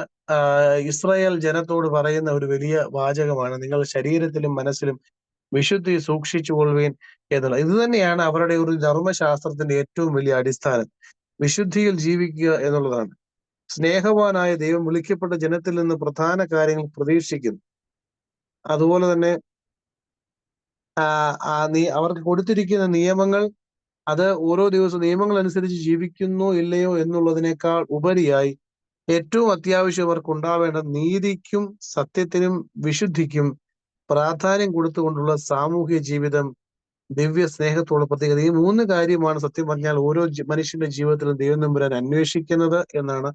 ഇസ്രായേൽ ജനത്തോട് പറയുന്ന ഒരു വലിയ വാചകമാണ്, നിങ്ങൾ ശരീരത്തിലും മനസ്സിലും വിശുദ്ധി സൂക്ഷിച്ചുകൊള്ളുവീൻ എന്നുള്ളത്. ഇത് തന്നെയാണ് അവരുടെ ഒരു ധർമ്മശാസ്ത്രത്തിന്റെ ഏറ്റവും വലിയ അടിസ്ഥാനം, വിശുദ്ധിയിൽ ജീവിക്കുക എന്നുള്ളതാണ്. സ്നേഹവാനായ ദൈവം വിളിക്കപ്പെട്ട ജനത്തിൽ നിന്ന് പ്രധാന കാര്യങ്ങൾ പ്രതീക്ഷിക്കുന്നു. അതുപോലെ തന്നെ അവർക്ക് കൊടുത്തിരിക്കുന്ന നിയമങ്ങൾ, അത് ഓരോ ദിവസവും നിയമങ്ങൾ അനുസരിച്ച് ജീവിക്കുന്നോ ഇല്ലയോ എന്നുള്ളതിനേക്കാൾ ഉപരിയായി ഏറ്റവും അത്യാവശ്യം അവർക്ക് ഉണ്ടാവേണ്ട നീതിക്കും സത്യത്തിനും വിശുദ്ധിക്കും പ്രാധാന്യം കൊടുത്തുകൊണ്ടുള്ള സാമൂഹ്യ ജീവിതം, ദിവ്യ സ്നേഹത്തോട് പ്രത്യേകത. ഈ 3 കാര്യമാണ് സത്യം പറഞ്ഞാൽ ഓരോ മനുഷ്യന്റെ ജീവിതത്തിലും ദൈവം തമ്പുരാൻ അന്വേഷിക്കുന്നത് എന്നാണ്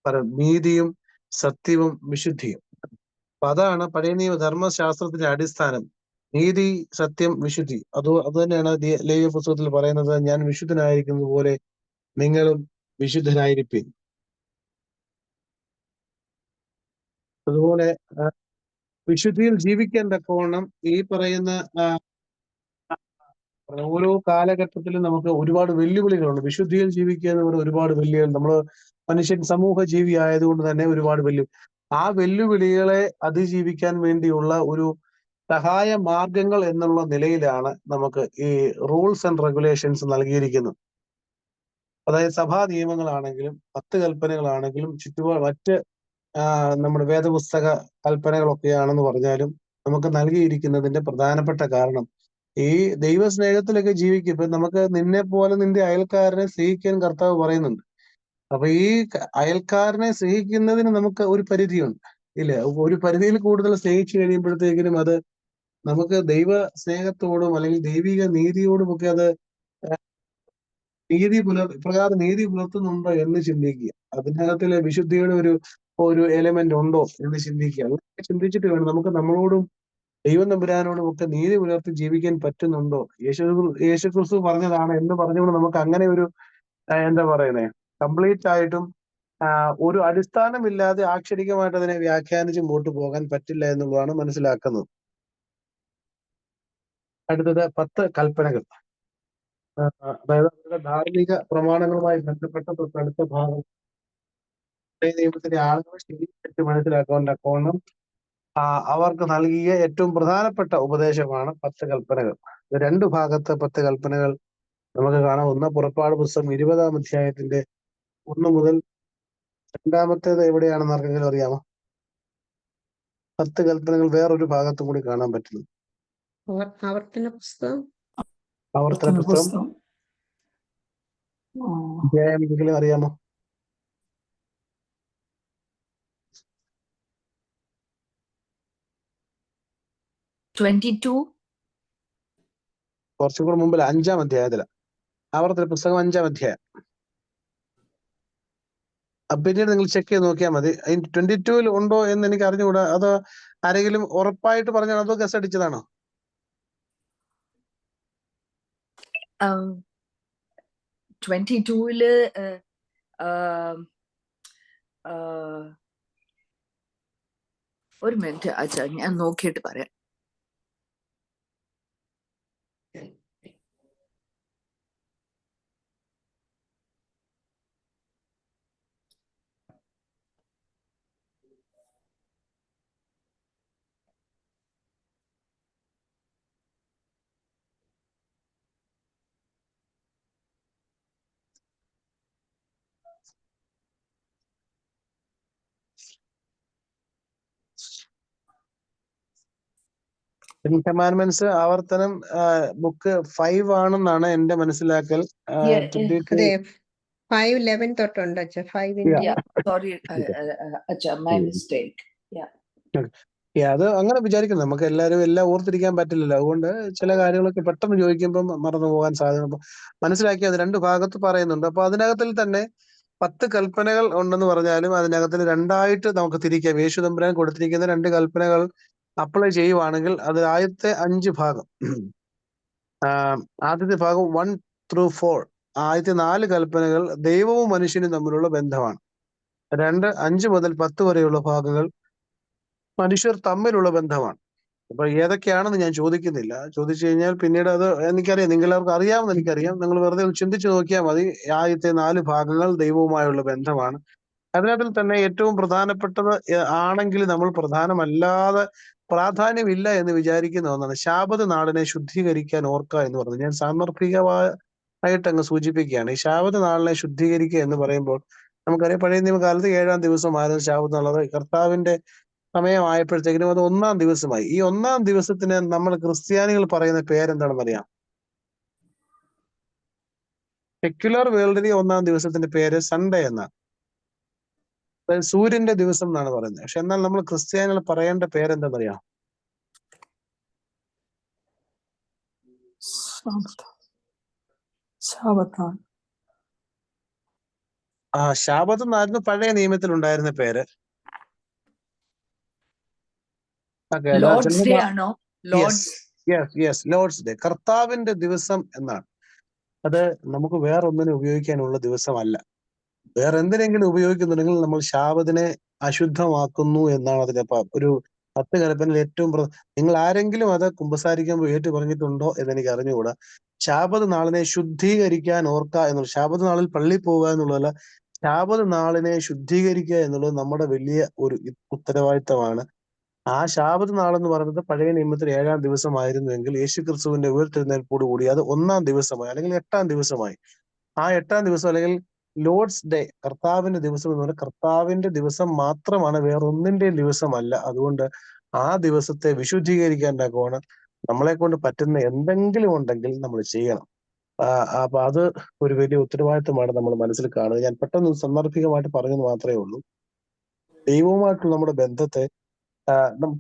പറയുന്നത്. നീതിയും സത്യവും വിശുദ്ധിയും. അപ്പൊ അതാണ് പഴയ നിയമ ധർമ്മശാസ്ത്രത്തിന്റെ അടിസ്ഥാനം. നീതി, സത്യം, വിശുദ്ധി. അത് തന്നെയാണ് ലേവ്യ പുസ്തകത്തിൽ പറയുന്നത്, ഞാൻ വിശുദ്ധനായിരിക്കുന്നത് പോലെ നിങ്ങളും വിശുദ്ധരായിരിപ്പിൻ. അതുപോലെ വിശുദ്ധിയിൽ ജീവിക്കാൻ തക്കവണ്ണം ഈ പറയുന്ന ഓരോ കാലഘട്ടത്തിലും നമുക്ക് ഒരുപാട് വെല്ലുവിളികളുണ്ട്. വിശുദ്ധിയിൽ ജീവിക്കുക എന്ന് പറയുന്ന ഒരുപാട് വെല്ലുവിളികൾ. നമ്മള് മനുഷ്യൻ സമൂഹ ജീവി ആയതുകൊണ്ട് തന്നെ ഒരുപാട് ആ വെല്ലുവിളികളെ അതിജീവിക്കാൻ വേണ്ടിയുള്ള ഒരു സഹായ മാർഗങ്ങൾ എന്നുള്ള നിലയിലാണ് നമുക്ക് ഈ റൂൾസ് ആൻഡ് റെഗുലേഷൻസ് നൽകിയിരിക്കുന്നത്. അതായത് സഭാ നിയമങ്ങളാണെങ്കിലും 10 കൽപ്പനകളാണെങ്കിലും മറ്റ് നമ്മുടെ വേദപുസ്തക കൽപ്പനകളൊക്കെയാണെന്ന് പറഞ്ഞാലും നമുക്ക് നൽകിയിരിക്കുന്നതിന്റെ പ്രധാനപ്പെട്ട കാരണം ഈ ദൈവസ്നേഹത്തിലൊക്കെ ജീവിക്കും. ഇപ്പൊ നമുക്ക് നിന്നെ പോലെ നിന്റെ അയൽക്കാരനെ സ്നേഹിക്കാൻ കർത്താവ് പറയുന്നുണ്ട്. അപ്പൊ ഈ അയൽക്കാരനെ സ്നേഹിക്കുന്നതിന് നമുക്ക് ഒരു പരിധിയുണ്ട്, ഇല്ലേ? ഒരു പരിധിയിൽ കൂടുതൽ സ്നേഹിച്ചു കഴിയുമ്പോഴത്തേക്കിനും അത് നമുക്ക് ദൈവ സ്നേഹത്തോടും അല്ലെങ്കിൽ ദൈവിക നീതിയോടും ഒക്കെ അത് ഇപ്രകാരം നീതി പുലർത്തുന്നുണ്ടോ എന്ന് ചിന്തിക്കുക. അതിനകത്തിലെ വിശുദ്ധിയുടെ ഒരു എലമെന്റ് ഉണ്ടോ എന്ന് ചിന്തിക്കുക. അങ്ങനെ ചിന്തിച്ചിട്ട് വേണം നമുക്ക് നമ്മളോടും ദൈവം തമ്പുരാനോടും ഒക്കെ നീതി പുലർത്തി ജീവിക്കാൻ പറ്റുന്നുണ്ടോ. യേശുക്രിസ്തു പറഞ്ഞതാണ് എന്ന് പറഞ്ഞുകൊണ്ട് നമുക്ക് അങ്ങനെ ഒരു എന്താ പറയുന്നേ, കംപ്ലീറ്റ് ആയിട്ടും ഒരു അടിസ്ഥാനമില്ലാതെ ആക്ഷരികമായിട്ട് അതിനെ വ്യാഖ്യാനിച്ച് മുമ്പോട്ട് പോകാൻ പറ്റില്ല എന്നുള്ളതാണ് മനസ്സിലാക്കുന്നത്. അടുത്തത് 10 കൽപ്പനകൾ. അതായത് അവരുടെ ധാർമ്മിക പ്രമാണങ്ങളുമായി ബന്ധപ്പെട്ട തൊട്ടടുത്ത ഭാഗം നിയമത്തിന്റെ ആളുകൾ ശരിയായിട്ട് മനസ്സിലാക്കാൻ തക്കവണ്ണം അവർക്ക് നൽകിയ ഏറ്റവും പ്രധാനപ്പെട്ട ഉപദേശമാണ് 10 കൽപ്പനകൾ. 2 ഭാഗത്ത് 10 കൽപ്പനകൾ നമുക്ക് കാണാം. ഒന്ന് പുറപ്പാട് പുസ്തകം 20-ാം അധ്യായത്തിന്റെ 1 മുതൽ. രണ്ടാമത്തേത് എവിടെയാണെന്ന് ആർക്കെങ്കിലും അറിയാമോ? 10 കൽപ്പനകൾ വേറൊരു ഭാഗത്തും കൂടി കാണാൻ പറ്റുന്നു. ആവർത്തന പുസ്തകം അധ്യായം എന്തെങ്കിലും അറിയാമോ? കുറച്ചും കൂടെ മുമ്പിൽ 5-ാം അധ്യായത്തില. ആവർത്തന പുസ്തകം 5-ാം അധ്യായം. പിന്നീട് നിങ്ങൾ ചെക്ക് ചെയ്ത് നോക്കിയാൽ മതി. 22-ൽ ഉണ്ടോ എന്ന് എനിക്ക് അറിഞ്ഞുകൂടാ. അത് ആരെങ്കിലും ഉറപ്പായിട്ട് പറഞ്ഞാൽ അതോ ഗസ് അടിച്ചതാണോ? 22-ല് ഒരു മിനിറ്റ് അച്ഛാ, ഞാൻ നോക്കിയിട്ട് പറയാം. ടെൻ കമാൻഡ്മെന്റ്സ് ആവർത്തനം ബുക്ക് 5 ആണെന്നാണ് എന്റെ മനസ്സിലാക്കൽ. അതെ, 5:11 തൊട്ടുണ്ട് അച്ഛാ. 5 സോറി അച്ഛാ, മൈ മിസ്റ്റേക്ക്. അത് അങ്ങനെ വിചാരിക്കണം. നമുക്ക് എല്ലാവരും എല്ലാം ഓർത്തിരിക്കാൻ പറ്റില്ലല്ലോ. അതുകൊണ്ട് ചില കാര്യങ്ങളൊക്കെ പെട്ടെന്ന് ചോദിക്കുമ്പോൾ മറന്നു പോകാൻ സാധ്യത. മനസ്സിലാക്കി അത് 2 ഭാഗത്ത് പറയുന്നുണ്ട്. അപ്പൊ അതിനകത്തിൽ തന്നെ 10 കൽപ്പനകൾ ഉണ്ടെന്ന് പറഞ്ഞാലും അതിനകത്തിൽ 2ആയിട്ട് നമുക്ക് തിരിക്കാം. യേശു തമ്പുരാൻ കൊടുത്തിരിക്കുന്ന 2 കൽപ്പനകൾ അപ്ലൈ ചെയ്യുവാണെങ്കിൽ അത് ആദ്യത്തെ 5 ഭാഗം, ആദ്യത്തെ ഭാഗം 1 through 4, ആദ്യത്തെ 4 കൽപ്പനകൾ ദൈവവും മനുഷ്യനും തമ്മിലുള്ള ബന്ധമാണ്. 5 മുതൽ 10 വരെയുള്ള ഭാഗങ്ങൾ മനുഷ്യർ തമ്മിലുള്ള ബന്ധമാണ്. അപ്പൊ ഏതൊക്കെയാണെന്ന് ഞാൻ ചോദിക്കുന്നില്ല. ചോദിച്ചു കഴിഞ്ഞാൽ പിന്നീട് അത് എനിക്കറിയാം, നിങ്ങളെല്ലാവർക്കും അറിയാമെന്ന് എനിക്കറിയാം. നിങ്ങൾ വെറുതെ ചിന്തിച്ചു നോക്കിയാൽ മതി. ആദ്യത്തെ 4 ഭാഗങ്ങൾ ദൈവവുമായുള്ള ബന്ധമാണ്. അതിനകത്തിൽ തന്നെ ഏറ്റവും പ്രധാനപ്പെട്ടത് ആണെങ്കിൽ നമ്മൾ പ്രധാനമല്ലാതെ പ്രാധാന്യമില്ല എന്ന് വിചാരിക്കുന്ന ഒന്നാണ് ശാബത് നാളിനെ ശുദ്ധീകരിക്കാൻ ഓർക്കുക എന്ന് പറയുന്നത്. ഞാൻ സാന്ദർഭികമായിട്ട് അങ്ങ് സൂചിപ്പിക്കുകയാണ്. ഈ ശാബത് നാളിനെ ശുദ്ധീകരിക്കുക എന്ന് പറയുമ്പോൾ നമുക്കറിയാം, പഴയ നിയമകാലത്ത് 7-ാം ദിവസമായിരുന്നു ശാബത് നാൾ. കർത്താവിന്റെ സമയമായപ്പോഴത്തേക്കിനും അത് 1-ാം ദിവസമായി. ഈ 1-ാം ദിവസത്തിന് നമ്മൾ ക്രിസ്ത്യാനികൾ പറയുന്ന പേരെന്താണെന്ന് അറിയാം? സെക്യുലർ വേൾഡിൽ 1-ാം ദിവസത്തിന്റെ പേര് സൺഡേ എന്നാണ്. അതായത് സൂര്യന്റെ ദിവസം എന്നാണ് പറയുന്നത്. പക്ഷെ എന്നാൽ നമ്മൾ ക്രിസ്ത്യാനികൾ പറയേണ്ട പേരെന്താണെന്നറിയാം? ശാബത്താണ്. ശാബത്ത് എന്നായിരുന്നു പഴയ നിയമത്തിൽ ഉണ്ടായിരുന്ന പേര്. ലോർഡ്സ് ഡേ ആണോ? ലോർഡ്സ് ലോർഡ്സ് ഡേ, കർത്താവിന്റെ ദിവസം എന്നാണ്. അത് നമുക്ക് വേറൊന്നിനും ഉപയോഗിക്കാനുള്ള ദിവസമല്ല. വേറെ എന്തിനെങ്കിലും ഉപയോഗിക്കുന്നുണ്ടെങ്കിൽ നമ്മൾ ശാബത്തിനെ അശുദ്ധമാക്കുന്നു എന്നാണ് അതിന്റെ ഒരു 10 കൽപ്പനയിൽ ഏറ്റവും നിങ്ങൾ ആരെങ്കിലും അത് കുമ്പസാരിക്കുമ്പോൾ ഏറ്റു പറഞ്ഞിട്ടുണ്ടോ എന്നെനിക്ക് അറിഞ്ഞുകൂടാ. ശാബത്ത് നാളിനെ ശുദ്ധീകരിക്കാൻ ഓർക്ക എന്നുള്ള, ശാബത്ത് നാളിൽ പള്ളിയിൽ പോവുക എന്നുള്ളതല്ല, ശാബത്ത് നാളിനെ ശുദ്ധീകരിക്കുക എന്നുള്ളത് നമ്മുടെ വലിയ ഒരു ഉത്തരവാദിത്തമാണ്. ആ ശാബത്ത് നാളെന്ന് പറയുന്നത് പഴയ നിയമത്തിൽ 7-ാം ദിവസമായിരുന്നുവെങ്കിൽ യേശു ക്രിസ്തുവിന്റെ ഉയർത്തെഴുന്നേൽപ്പോട് കൂടി അത് 1-ാം ദിവസമായി, അല്ലെങ്കിൽ 8-ാം ദിവസമായി. ആ 8-ാം ദിവസം അല്ലെങ്കിൽ ലോർഡ്സ് ഡേ, കർത്താവിന്റെ ദിവസം എന്ന് പറഞ്ഞാൽ കർത്താവിന്റെ ദിവസം മാത്രമാണ്, വേറൊന്നിന്റെയും ദിവസമല്ല. അതുകൊണ്ട് ആ ദിവസത്തെ വിശുദ്ധീകരിക്കാൻ തക്കോണം നമ്മളെ കൊണ്ട് പറ്റുന്ന എന്തെങ്കിലും ഉണ്ടെങ്കിൽ നമ്മൾ ചെയ്യണം. അപ്പൊ അത് ഒരു വലിയ ഉത്തരവാദിത്തമാണ് നമ്മൾ മനസ്സിൽ കാണുക. ഞാൻ പെട്ടെന്ന് സന്ദർഭികമായിട്ട് പറഞ്ഞെന്ന് മാത്രമേ ഉള്ളൂ. ദൈവവുമായിട്ടുള്ള നമ്മുടെ ബന്ധത്തെ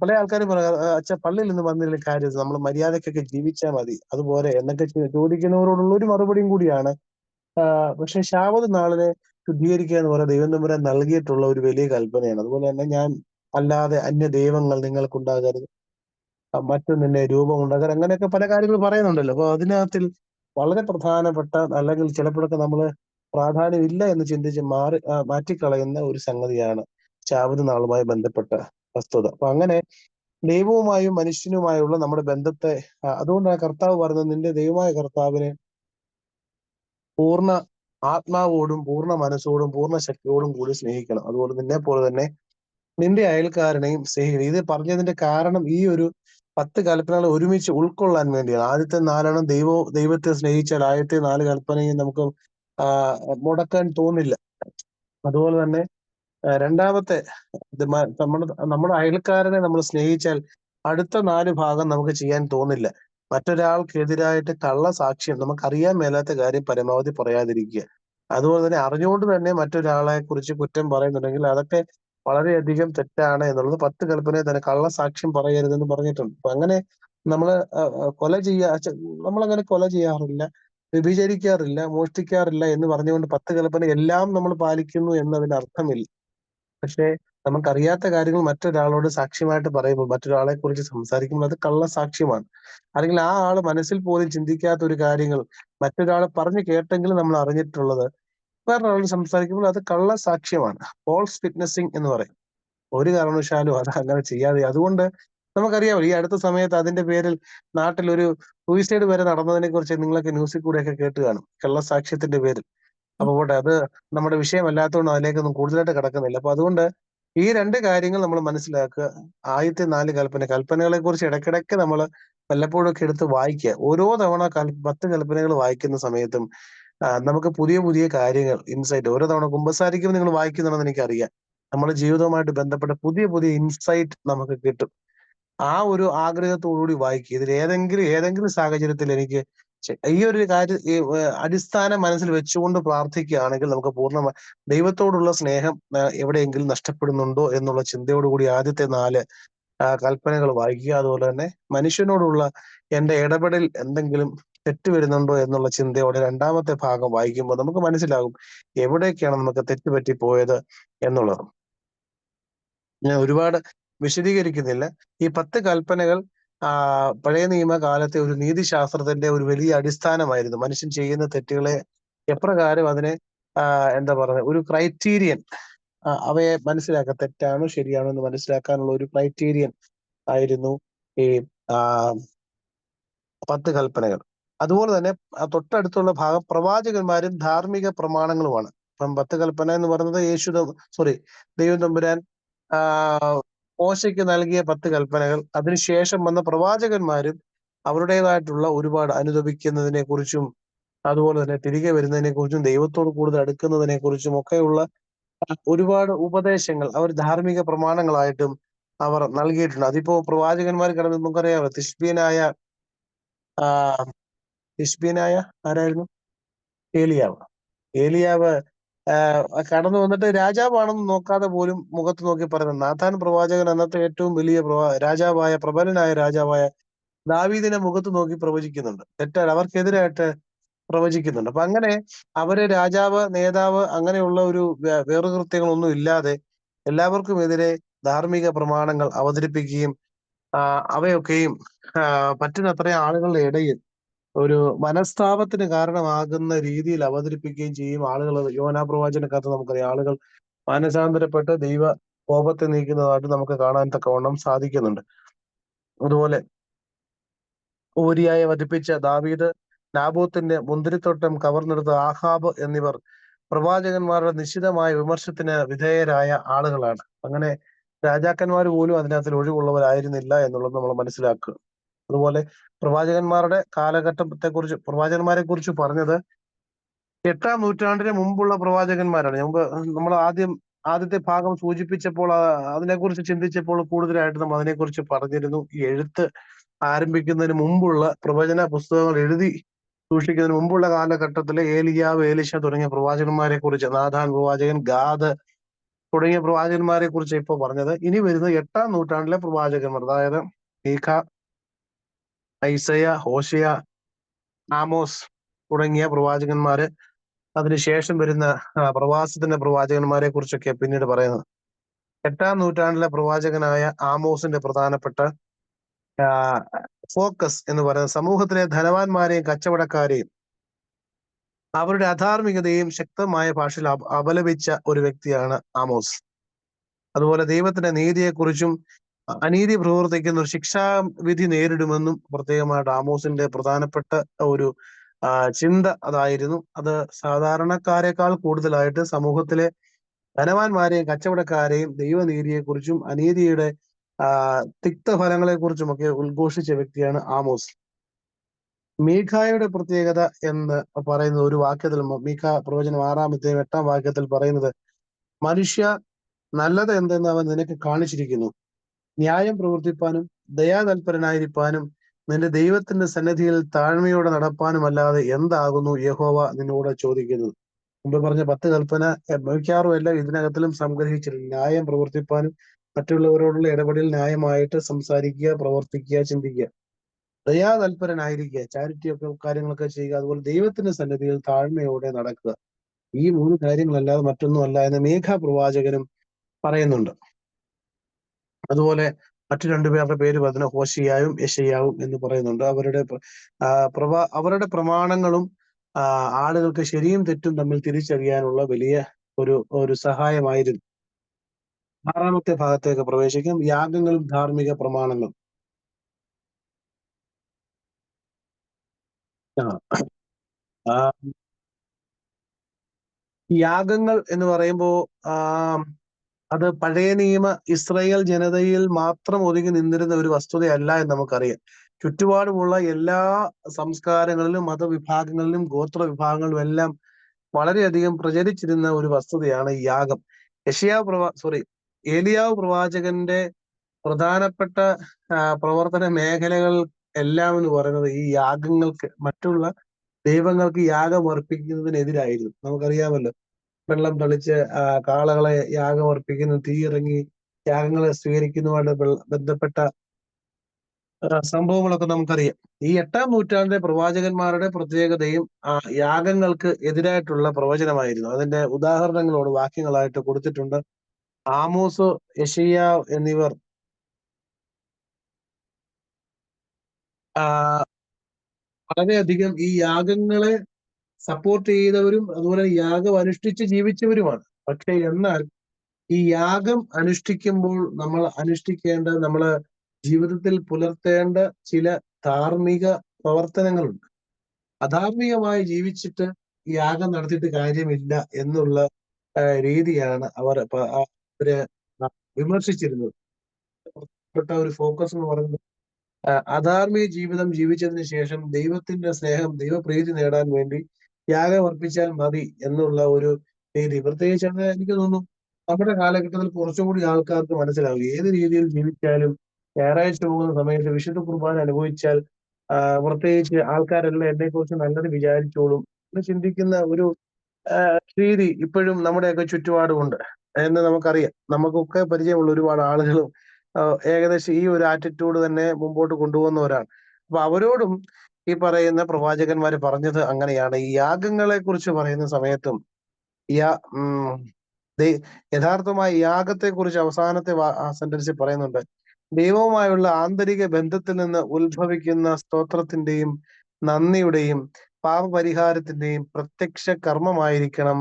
പല ആൾക്കാരും പറയാം, അച്ഛാ പള്ളിയിൽ നിന്ന് വന്നില്ല കാര്യം, നമ്മൾ മര്യാദക്കൊക്കെ ജീവിച്ചാൽ മതി അതുപോലെ എന്നൊക്കെ ചോദിക്കുന്നവരോടുള്ള ഒരു മറുപടിയും കൂടിയാണ്. പക്ഷെ ശാബത്ത് നാളിനെ ശുദ്ധീകരിക്കുക എന്ന് പറയുന്നത് ദൈവം തമ്പുരാൻ നൽകിയിട്ടുള്ള ഒരു വലിയ കൽപ്പനയാണ്. അതുപോലെ തന്നെ ഞാൻ അല്ലാതെ അന്യ ദൈവങ്ങൾ നിങ്ങൾക്കുണ്ടാകരുത്, മറ്റൊന്നിന്റെ രൂപം ഉണ്ടാകരുത്, അങ്ങനെയൊക്കെ പല കാര്യങ്ങൾ പറയുന്നുണ്ടല്ലോ. അപ്പൊ അതിനകത്തിൽ വളരെ പ്രധാനപ്പെട്ട, അല്ലെങ്കിൽ ചിലപ്പോഴൊക്കെ നമ്മൾ പ്രാധാന്യമില്ല എന്ന് ചിന്തിച്ച് മാറ്റിക്കളയുന്ന ഒരു സംഗതിയാണ് ശാബത്ത് നാളുമായി ബന്ധപ്പെട്ട വസ്തുത. അപ്പൊ അങ്ങനെ ദൈവവുമായും മനുഷ്യനുമായുള്ള നമ്മുടെ ബന്ധത്തെ, അതുകൊണ്ടാണ് കർത്താവ് പറഞ്ഞത്, നിന്റെ ദൈവമായ കർത്താവിനെ പൂർണ്ണ ആത്മാവോടും പൂർണ്ണ മനസ്സോടും പൂർണ്ണ ശക്തിയോടും കൂടി സ്നേഹിക്കണം, അതുപോലെ നിന്നെ പോലെ തന്നെ നിന്റെ അയൽക്കാരനെയും സ്നേഹിക്കണം. ഇത് പറഞ്ഞതിന്റെ കാരണം ഈ ഒരു 10 കൽപ്പനകൾ ഒരുമിച്ച് ഉൾക്കൊള്ളാൻ വേണ്ടിയാണ്. ആദ്യത്തെ 4 ദൈവത്തെ സ്നേഹിച്ചാൽ ആദ്യത്തെ 4 കൽപ്പനയും നമുക്ക് മുടക്കാൻ തോന്നില്ല. അതുപോലെ തന്നെ രണ്ടാമത്തെ നമ്മുടെ അയൽക്കാരനെ നമ്മൾ സ്നേഹിച്ചാൽ അടുത്ത 4 ഭാഗം നമുക്ക് ചെയ്യാൻ തോന്നില്ല. മറ്റൊരാൾക്കെതിരായിട്ട് കള്ളസാക്ഷ്യം, നമുക്കറിയാൻ മേലാത്ത കാര്യം പരമാവധി പറയാതിരിക്കുക. അതുപോലെ തന്നെ അറിഞ്ഞുകൊണ്ട് തന്നെ മറ്റൊരാളെ കുറിച്ച് കുറ്റം പറയുന്നുണ്ടെങ്കിൽ അതൊക്കെ വളരെയധികം തെറ്റാണ് എന്നുള്ളത് 10 കൽപ്പനയിൽ തന്നെ കള്ളസാക്ഷ്യം പറയരുതെന്ന് പറഞ്ഞിട്ടുണ്ട്. അപ്പൊ അങ്ങനെ നമ്മള് നമ്മളങ്ങനെ കൊല ചെയ്യാറില്ല, വ്യഭിചരിക്കാറില്ല, മോഷ്ടിക്കാറില്ല എന്ന് പറഞ്ഞുകൊണ്ട് 10 കൽപ്പന എല്ലാം നമ്മൾ പാലിക്കുന്നു എന്നതിന് അർത്ഥമില്ല. പക്ഷെ നമുക്കറിയാത്ത കാര്യങ്ങൾ മറ്റൊരാളോട് സാക്ഷ്യമായിട്ട് പറയുമ്പോൾ, മറ്റൊരാളെ കുറിച്ച് സംസാരിക്കുമ്പോൾ അത് കള്ളസാക്ഷ്യമാണ്. അല്ലെങ്കിൽ ആ ആള് മനസ്സിൽ പോലും ചിന്തിക്കാത്ത ഒരു കാര്യങ്ങൾ മറ്റൊരാൾ പറഞ്ഞു കേട്ടെങ്കിലും നമ്മൾ അറിഞ്ഞിട്ടുള്ളത് വേറൊരാളോട് സംസാരിക്കുമ്പോൾ അത് കള്ളസാക്ഷ്യമാണ്. ഫോൾസ് വിറ്റ്നസിങ് എന്ന് പറയും. ഒരു കാരണവശാലും അത് അങ്ങനെ ചെയ്യാതെ, അതുകൊണ്ട് നമുക്കറിയാമല്ലോ ഈ അടുത്ത സമയത്ത് അതിന്റെ പേരിൽ നാട്ടിൽ ഒരു സൂയിസൈഡ് വരെ നടന്നതിനെ കുറിച്ച് നിങ്ങളൊക്കെ ന്യൂസിൽ കൂടെയൊക്കെ കേട്ട് കാണും, കള്ളസാക്ഷ്യത്തിന്റെ പേരിൽ. അപ്പൊ പോട്ടെ, അത് നമ്മുടെ വിഷയമല്ലാത്തതുകൊണ്ട് അതിലേക്കൊന്നും കൂടുതലായിട്ട് കിടക്കുന്നില്ല. അപ്പൊ അതുകൊണ്ട് ഈ 2 കാര്യങ്ങൾ നമ്മൾ മനസ്സിലാക്കുക. ആദ്യത്തെ 4 കൽപ്പനകളെ കുറിച്ച് ഇടയ്ക്കിടയ്ക്ക് നമ്മൾ വല്ലപ്പോഴൊക്കെ എടുത്ത് വായിക്കുക. ഓരോ തവണ 10 കൽപ്പനകൾ വായിക്കുന്ന സമയത്തും നമുക്ക് പുതിയ പുതിയ കാര്യങ്ങൾ, ഇൻസൈറ്റ്, ഓരോ തവണ കുമ്പസാരിക്കുമ്പോൾ നിങ്ങൾ വായിക്കുന്നുണ്ടെന്ന് എനിക്കറിയാം. നമ്മുടെ ജീവിതവുമായിട്ട് ബന്ധപ്പെട്ട പുതിയ പുതിയ ഇൻസൈറ്റ് നമുക്ക് കിട്ടും. ആ ഒരു ആഗ്രഹത്തോടുകൂടി വായിക്കുക. ഇതിൽ ഏതെങ്കിലും സാഹചര്യത്തിൽ എനിക്ക് ഈ ഒരു കാര്യം അടിസ്ഥാനം മനസ്സിൽ വെച്ചുകൊണ്ട് പ്രാർത്ഥിക്കുകയാണെങ്കിൽ നമുക്ക് പൂർണ്ണമായി ദൈവത്തോടുള്ള സ്നേഹം എവിടെയെങ്കിലും നഷ്ടപ്പെടുന്നുണ്ടോ എന്നുള്ള ചിന്തയോടുകൂടി ആദ്യത്തെ 4 കൽപ്പനകൾ വായിക്കുക. അതുപോലെ തന്നെ മനുഷ്യനോടുള്ള എന്റെ ഇടപെടൽ എന്തെങ്കിലും തെറ്റ് വരുന്നുണ്ടോ എന്നുള്ള ചിന്തയോടെ രണ്ടാമത്തെ ഭാഗം വായിക്കുമ്പോൾ നമുക്ക് മനസ്സിലാകും എവിടേക്കാണ് നമുക്ക് തെറ്റുപറ്റി പോയത് എന്നുള്ളത്. ഞാൻ ഒരുപാട് വിശദീകരിക്കുന്നില്ല. ഈ 10 കൽപ്പനകൾ പഴയ നിയമകാലത്തെ ഒരു നീതിശാസ്ത്രത്തിന്റെ ഒരു വലിയ അടിസ്ഥാനമായിരുന്നു. മനുഷ്യൻ ചെയ്യുന്ന തെറ്റുകളെ എപ്രകാരം അതിനെ എന്താ പറയുക, ഒരു ക്രൈറ്റീരിയൻ, അവയെ മനസ്സിലാക്കാൻ, തെറ്റാണോ ശരിയാണോ എന്ന് മനസ്സിലാക്കാനുള്ള ഒരു ക്രൈറ്റീരിയൻ ആയിരുന്നു ഈ 10 കൽപ്പനകൾ. അതുപോലെ തന്നെ തൊട്ടടുത്തുള്ള ഭാഗം പ്രവാചകന്മാരും ധാർമ്മിക പ്രമാണങ്ങളുമാണ്. ഇപ്പം 10 കൽപ്പന എന്ന് പറയുന്നത് ദൈവം തമ്പുരാൻ മോശയ്ക്ക് നൽകിയ 10 കൽപ്പനകൾ. അതിനുശേഷം വന്ന പ്രവാചകന്മാരും അവരുടേതായിട്ടുള്ള ഒരുപാട് അനുദപിക്കുന്നതിനെ കുറിച്ചും അതുപോലെ തന്നെ തിരികെ വരുന്നതിനെ കുറിച്ചും ദൈവത്തോട് കൂടുതൽ അടുക്കുന്നതിനെ കുറിച്ചും ഒക്കെയുള്ള ഒരുപാട് ഉപദേശങ്ങൾ അവർ ധാർമ്മിക പ്രമാണങ്ങളായിട്ടും അവർ നൽകിയിട്ടുണ്ട്. അതിപ്പോ പ്രവാചകന്മാർ കിടന്ന് നമുക്കറിയാമല്ലോ, തിശ്ബീനായ ആരായിരുന്നു? ഏലിയാവ് കടന്നു വന്നിട്ട് രാജാവാണെന്ന് നോക്കാതെ പോലും മുഖത്ത് നോക്കി പറയുന്നത്. നാഥാൻ പ്രവാചകൻ അന്നത്തെ ഏറ്റവും വലിയ രാജാവായ പ്രബലനായ രാജാവായ ദാവീദിനെ മുഖത്ത് നോക്കി പ്രവചിക്കുന്നുണ്ട്. തെറ്റാണ്, അവർക്കെതിരായിട്ട് പ്രവചിക്കുന്നുണ്ട്. അപ്പൊ അങ്ങനെ അവര് രാജാവ്, നേതാവ് അങ്ങനെയുള്ള ഒരു വേറുകൃത്യങ്ങളൊന്നും ഇല്ലാതെ എല്ലാവർക്കും എതിരെ ധാർമ്മിക പ്രമാണങ്ങൾ അവതരിപ്പിക്കുകയും അവയൊക്കെയും പറ്റുന്നത്രയും ആളുകളുടെ ഇടയിൽ ഒരു മനസ്താപത്തിന് കാരണമാകുന്ന രീതിയിൽ അവതരിപ്പിക്കുകയും ചെയ്യും. ആളുകൾ, യോനാ പ്രവാചനക്കകത്ത് നമുക്കറിയാം, ആളുകൾ മാനസാന്തരപ്പെട്ട് ദൈവ കോപത്തെ നീക്കുന്നതായിട്ട് നമുക്ക് കാണാൻ തക്കവണ്ണം സാധിക്കുന്നുണ്ട്. അതുപോലെ ഊരിയായെ വധിപ്പിച്ച ദാവീദ്, നാബോത്തിന്റെ മുന്തിരിത്തോട്ടം കവർന്നെടുത്ത ആഹാബ് എന്നിവർ പ്രവാചകന്മാരുടെ നിശ്ചിതമായ വിമർശത്തിന് വിധേയരായ ആളുകളാണ്. അങ്ങനെ രാജാക്കന്മാർ പോലും അതിനകത്തിൽ ഒഴിവുള്ളവരായിരുന്നില്ല എന്നുള്ളത് നമ്മൾ മനസ്സിലാക്കുക. അതുപോലെ പ്രവാചകന്മാരുടെ കാലഘട്ടത്തെക്കുറിച്ച്, പ്രവാചകന്മാരെ കുറിച്ച് പറഞ്ഞത് 8-ാം നൂറ്റാണ്ടിന് മുമ്പുള്ള പ്രവാചകന്മാരാണ്. നമ്മൾ ആദ്യത്തെ ഭാഗം സൂചിപ്പിച്ചപ്പോൾ, അതിനെക്കുറിച്ച് ചിന്തിച്ചപ്പോൾ കൂടുതലായിട്ട് നമ്മൾ അതിനെക്കുറിച്ച് പറഞ്ഞിരുന്നു. ഈ എഴുത്ത് ആരംഭിക്കുന്നതിന് മുമ്പുള്ള പ്രവചന പുസ്തകങ്ങൾ എഴുതി സൂക്ഷിക്കുന്നതിന് മുമ്പുള്ള കാലഘട്ടത്തിലെ ഏലിയാവ്, ഏലിശ തുടങ്ങിയ പ്രവാചകന്മാരെ കുറിച്ച്, നാഥാൻ പ്രവാചകൻ, ഗാദ് തുടങ്ങിയ പ്രവാചകന്മാരെ കുറിച്ച് ഇപ്പോൾ പറഞ്ഞത്. ഇനി വരുന്നത് 8-ാം നൂറ്റാണ്ടിലെ പ്രവാചകന്മാർ, അതായത് മീഖ, ഐസയ, ഹോശയ, ആമോസ് തുടങ്ങിയ പ്രവാചകന്മാര്, അതിനുശേഷം വരുന്ന പ്രവാസത്തിന്റെ പ്രവാചകന്മാരെ കുറിച്ചൊക്കെ പിന്നീട് പറയുന്നത്. 8-ാം നൂറ്റാണ്ടിലെ പ്രവാചകനായ ആമോസിന്റെ പ്രധാനപ്പെട്ട ഫോക്കസ് എന്ന് പറയുന്നത് സമൂഹത്തിലെ ധനവാന്മാരെയും കച്ചവടക്കാരെയും അവരുടെ അധാർമികതയും ശക്തമായ ഭാഷയിൽ അപലപിച്ച ഒരു വ്യക്തിയാണ് ആമോസ്. അതുപോലെ ദൈവത്തിന്റെ നീതിയെക്കുറിച്ചും അനീതി പ്രവർത്തിക്കുന്ന ഒരു ശിക്ഷാവിധി നേരിടുമെന്നും പ്രത്യേകമായിട്ട് ആമോസിന്റെ പ്രധാനപ്പെട്ട ഒരു ചിന്ത അതായിരുന്നു. അത് സാധാരണക്കാരെക്കാൾ കൂടുതലായിട്ട് സമൂഹത്തിലെ ധനവാന്മാരെയും കച്ചവടക്കാരെയും ദൈവനീതിയെക്കുറിച്ചും അനീതിയുടെ തിക്തഫലങ്ങളെ കുറിച്ചുമൊക്കെ ഉദ്ഘോഷിച്ച വ്യക്തിയാണ് ആമോസ്. മീഖായുടെ പ്രത്യേകത എന്ന് പറയുന്ന ഒരു വാക്യത്തിൽ, മീഖ പ്രവചനം 6-ാമത്തെയും 8-ാം വാക്യത്തിൽ പറയുന്നത്, മനുഷ്യ, നല്ലത് എന്തെന്ന് അവൻ നിനക്ക് കാണിച്ചിരിക്കുന്നു. ന്യായം പ്രവർത്തിപ്പാനും ദയാതൽപരനായിരിക്കാനും നിന്റെ ദൈവത്തിന്റെ സന്നിധിയിൽ താഴ്മയോടെ നടപ്പാനും അല്ലാതെ എന്താകുന്നു യഹോവ നിന്നോട് ചോദിക്കുന്നത്. മുമ്പ് പറഞ്ഞ 10 കൽപ്പന മിക്കവാറും എല്ലാം ഇതിനകത്തിലും സംഗ്രഹിച്ചിട്ടുണ്ട്. ന്യായം പ്രവർത്തിപ്പാനും മറ്റുള്ളവരോടുള്ള ഇടപെടൽ ന്യായമായിട്ട് സംസാരിക്കുക, പ്രവർത്തിക്കുക, ചിന്തിക്കുക, ദയാതൽപരനായിരിക്കുക, ചാരിറ്റി ഒക്കെ കാര്യങ്ങളൊക്കെ ചെയ്യുക, അതുപോലെ ദൈവത്തിന്റെ സന്നിധിയിൽ താഴ്മയോടെ നടക്കുക. ഈ 3 കാര്യങ്ങളല്ലാതെ മറ്റൊന്നും അല്ല എന്ന് മീഖ പ്രവാചകനും പറയുന്നുണ്ട്. അതുപോലെ മറ്റു 2 പേരുടെ പേര് പറഞ്ഞ ഹോശിയായും യെശയ്യാവും എന്ന് പറയുന്നുണ്ട്. അവരുടെ പ്രമാണങ്ങളും ആളുകൾക്ക് ശരിയും തെറ്റും തമ്മിൽ തിരിച്ചറിയാനുള്ള വലിയ ഒരു സഹായമായിരുന്നു. 6-ാമത്തെ ഭാഗത്തേക്ക് പ്രവേശിക്കാം. യാഗങ്ങളും ധാർമ്മിക പ്രമാണങ്ങളും. യാഗങ്ങൾ എന്ന് പറയുമ്പോ അത് പഴയ നിയമ ഇസ്രായേൽ ജനതയിൽ മാത്രം ഒതുങ്ങി നിന്നിരുന്ന ഒരു വസ്തുതയല്ല എന്ന് നമുക്കറിയാം. ചുറ്റുപാടുമുള്ള എല്ലാ സംസ്കാരങ്ങളിലും മതവിഭാഗങ്ങളിലും ഗോത്ര വിഭാഗങ്ങളിലും എല്ലാം വളരെയധികം പ്രചരിച്ചിരുന്ന ഒരു വസ്തുതയാണ് ഈ യാഗം. ഏലിയാവ് പ്രവാചകന്റെ പ്രധാനപ്പെട്ട പ്രവർത്തന മേഖലകൾ എല്ലാം എന്ന് പറയുന്നത് ഈ യാഗങ്ങൾക്ക്, മറ്റുള്ള ദൈവങ്ങൾക്ക് യാഗം അർപ്പിക്കുന്നതിനെതിരായിരുന്നു. നമുക്കറിയാമല്ലോ, വെള്ളം തളിച്ച് കാളകളെ യാഗം അർപ്പിക്കുന്നു, തീയിറങ്ങി യാഗങ്ങളെ സ്വീകരിക്കുന്നതുമായിട്ട് ബന്ധപ്പെട്ട സംഭവങ്ങളൊക്കെ നമുക്കറിയാം. ഈ 8-ാം നൂറ്റാണ്ടിലെ പ്രവാചകന്മാരുടെ പ്രത്യേകതയും യാഗങ്ങൾക്ക് എതിരായിട്ടുള്ള പ്രവചനമായിരുന്നു. അതിന്റെ ഉദാഹരണങ്ങളോട് വാക്യങ്ങളായിട്ട് കൊടുത്തിട്ടുണ്ട്. ആമോസ്, യെശയ്യാ എന്നിവർ വളരെയധികം ഈ യാഗങ്ങളെ സപ്പോർട്ട് ചെയ്തവരും അതുപോലെ യാഗം അനുഷ്ഠിച്ച് ജീവിച്ചവരുമാണ്. പക്ഷെ എന്നാൽ ഈ യാഗം അനുഷ്ഠിക്കുമ്പോൾ നമ്മൾ അനുഷ്ഠിക്കേണ്ട, നമ്മള് ജീവിതത്തിൽ പുലർത്തേണ്ട ചില ധാർമ്മിക പ്രവർത്തനങ്ങളുണ്ട്. അധാർമികമായി ജീവിച്ചിട്ട് യാഗം നടത്തിയിട്ട് കാര്യമില്ല എന്നുള്ള രീതിയാണ് അവര് വിമർശിച്ചിരുന്നത്. ഒരു ഫോക്കസ് എന്ന് പറയുന്നത് അധാർമിക ജീവിതം ജീവിച്ചതിന് ശേഷം ദൈവത്തിന്റെ സ്നേഹം, ദൈവപ്രീതി നേടാൻ വേണ്ടി യാഗം അർപ്പിച്ചാൽ മതി എന്നുള്ള ഒരു രീതി. പ്രത്യേകിച്ച് എനിക്ക് തോന്നുന്നു നമ്മുടെ കാലഘട്ടത്തിൽ കുറച്ചുകൂടി ആൾക്കാർക്ക് മനസ്സിലാവും. ഏത് രീതിയിൽ ജീവിച്ചാലും ഞായറാഴ്ച പോകുന്ന സമയത്ത് വിശുദ്ധ കുർബാന അനുഭവിച്ചാൽ പ്രത്യേകിച്ച് ആൾക്കാരെല്ലാം എന്നെ കുറിച്ച് നല്ലത് വിചാരിച്ചോളും എന്ന് ചിന്തിക്കുന്ന ഒരു രീതി ഇപ്പോഴും നമ്മുടെയൊക്കെ ചുറ്റുപാടുമുണ്ട് എന്ന് നമുക്കറിയാം. നമുക്കൊക്കെ പരിചയമുള്ള ഒരുപാട് ആളുകളും ഏകദേശം ഈ ഒരു ആറ്റിറ്റ്യൂഡ് തന്നെ മുമ്പോട്ട് കൊണ്ടുപോകുന്നവരാണ്. അപ്പൊ അവരോടും ഈ പറയുന്ന പ്രവാചകന്മാര് പറഞ്ഞത് അങ്ങനെയാണ്. ഈ യാഗങ്ങളെ കുറിച്ച് പറയുന്ന സമയത്തും യഥാർത്ഥമായി യാഗത്തെ കുറിച്ച് അവസാനത്തെ സെന്റൻസിൽ പറയുന്നുണ്ട്, ദൈവവുമായുള്ള ആന്തരിക ബന്ധത്തിൽ നിന്ന് ഉത്ഭവിക്കുന്ന സ്തോത്രത്തിന്റെയും നന്ദിയുടെയും പാപപരിഹാരത്തിന്റെയും പ്രത്യക്ഷ കർമ്മമായിരിക്കണം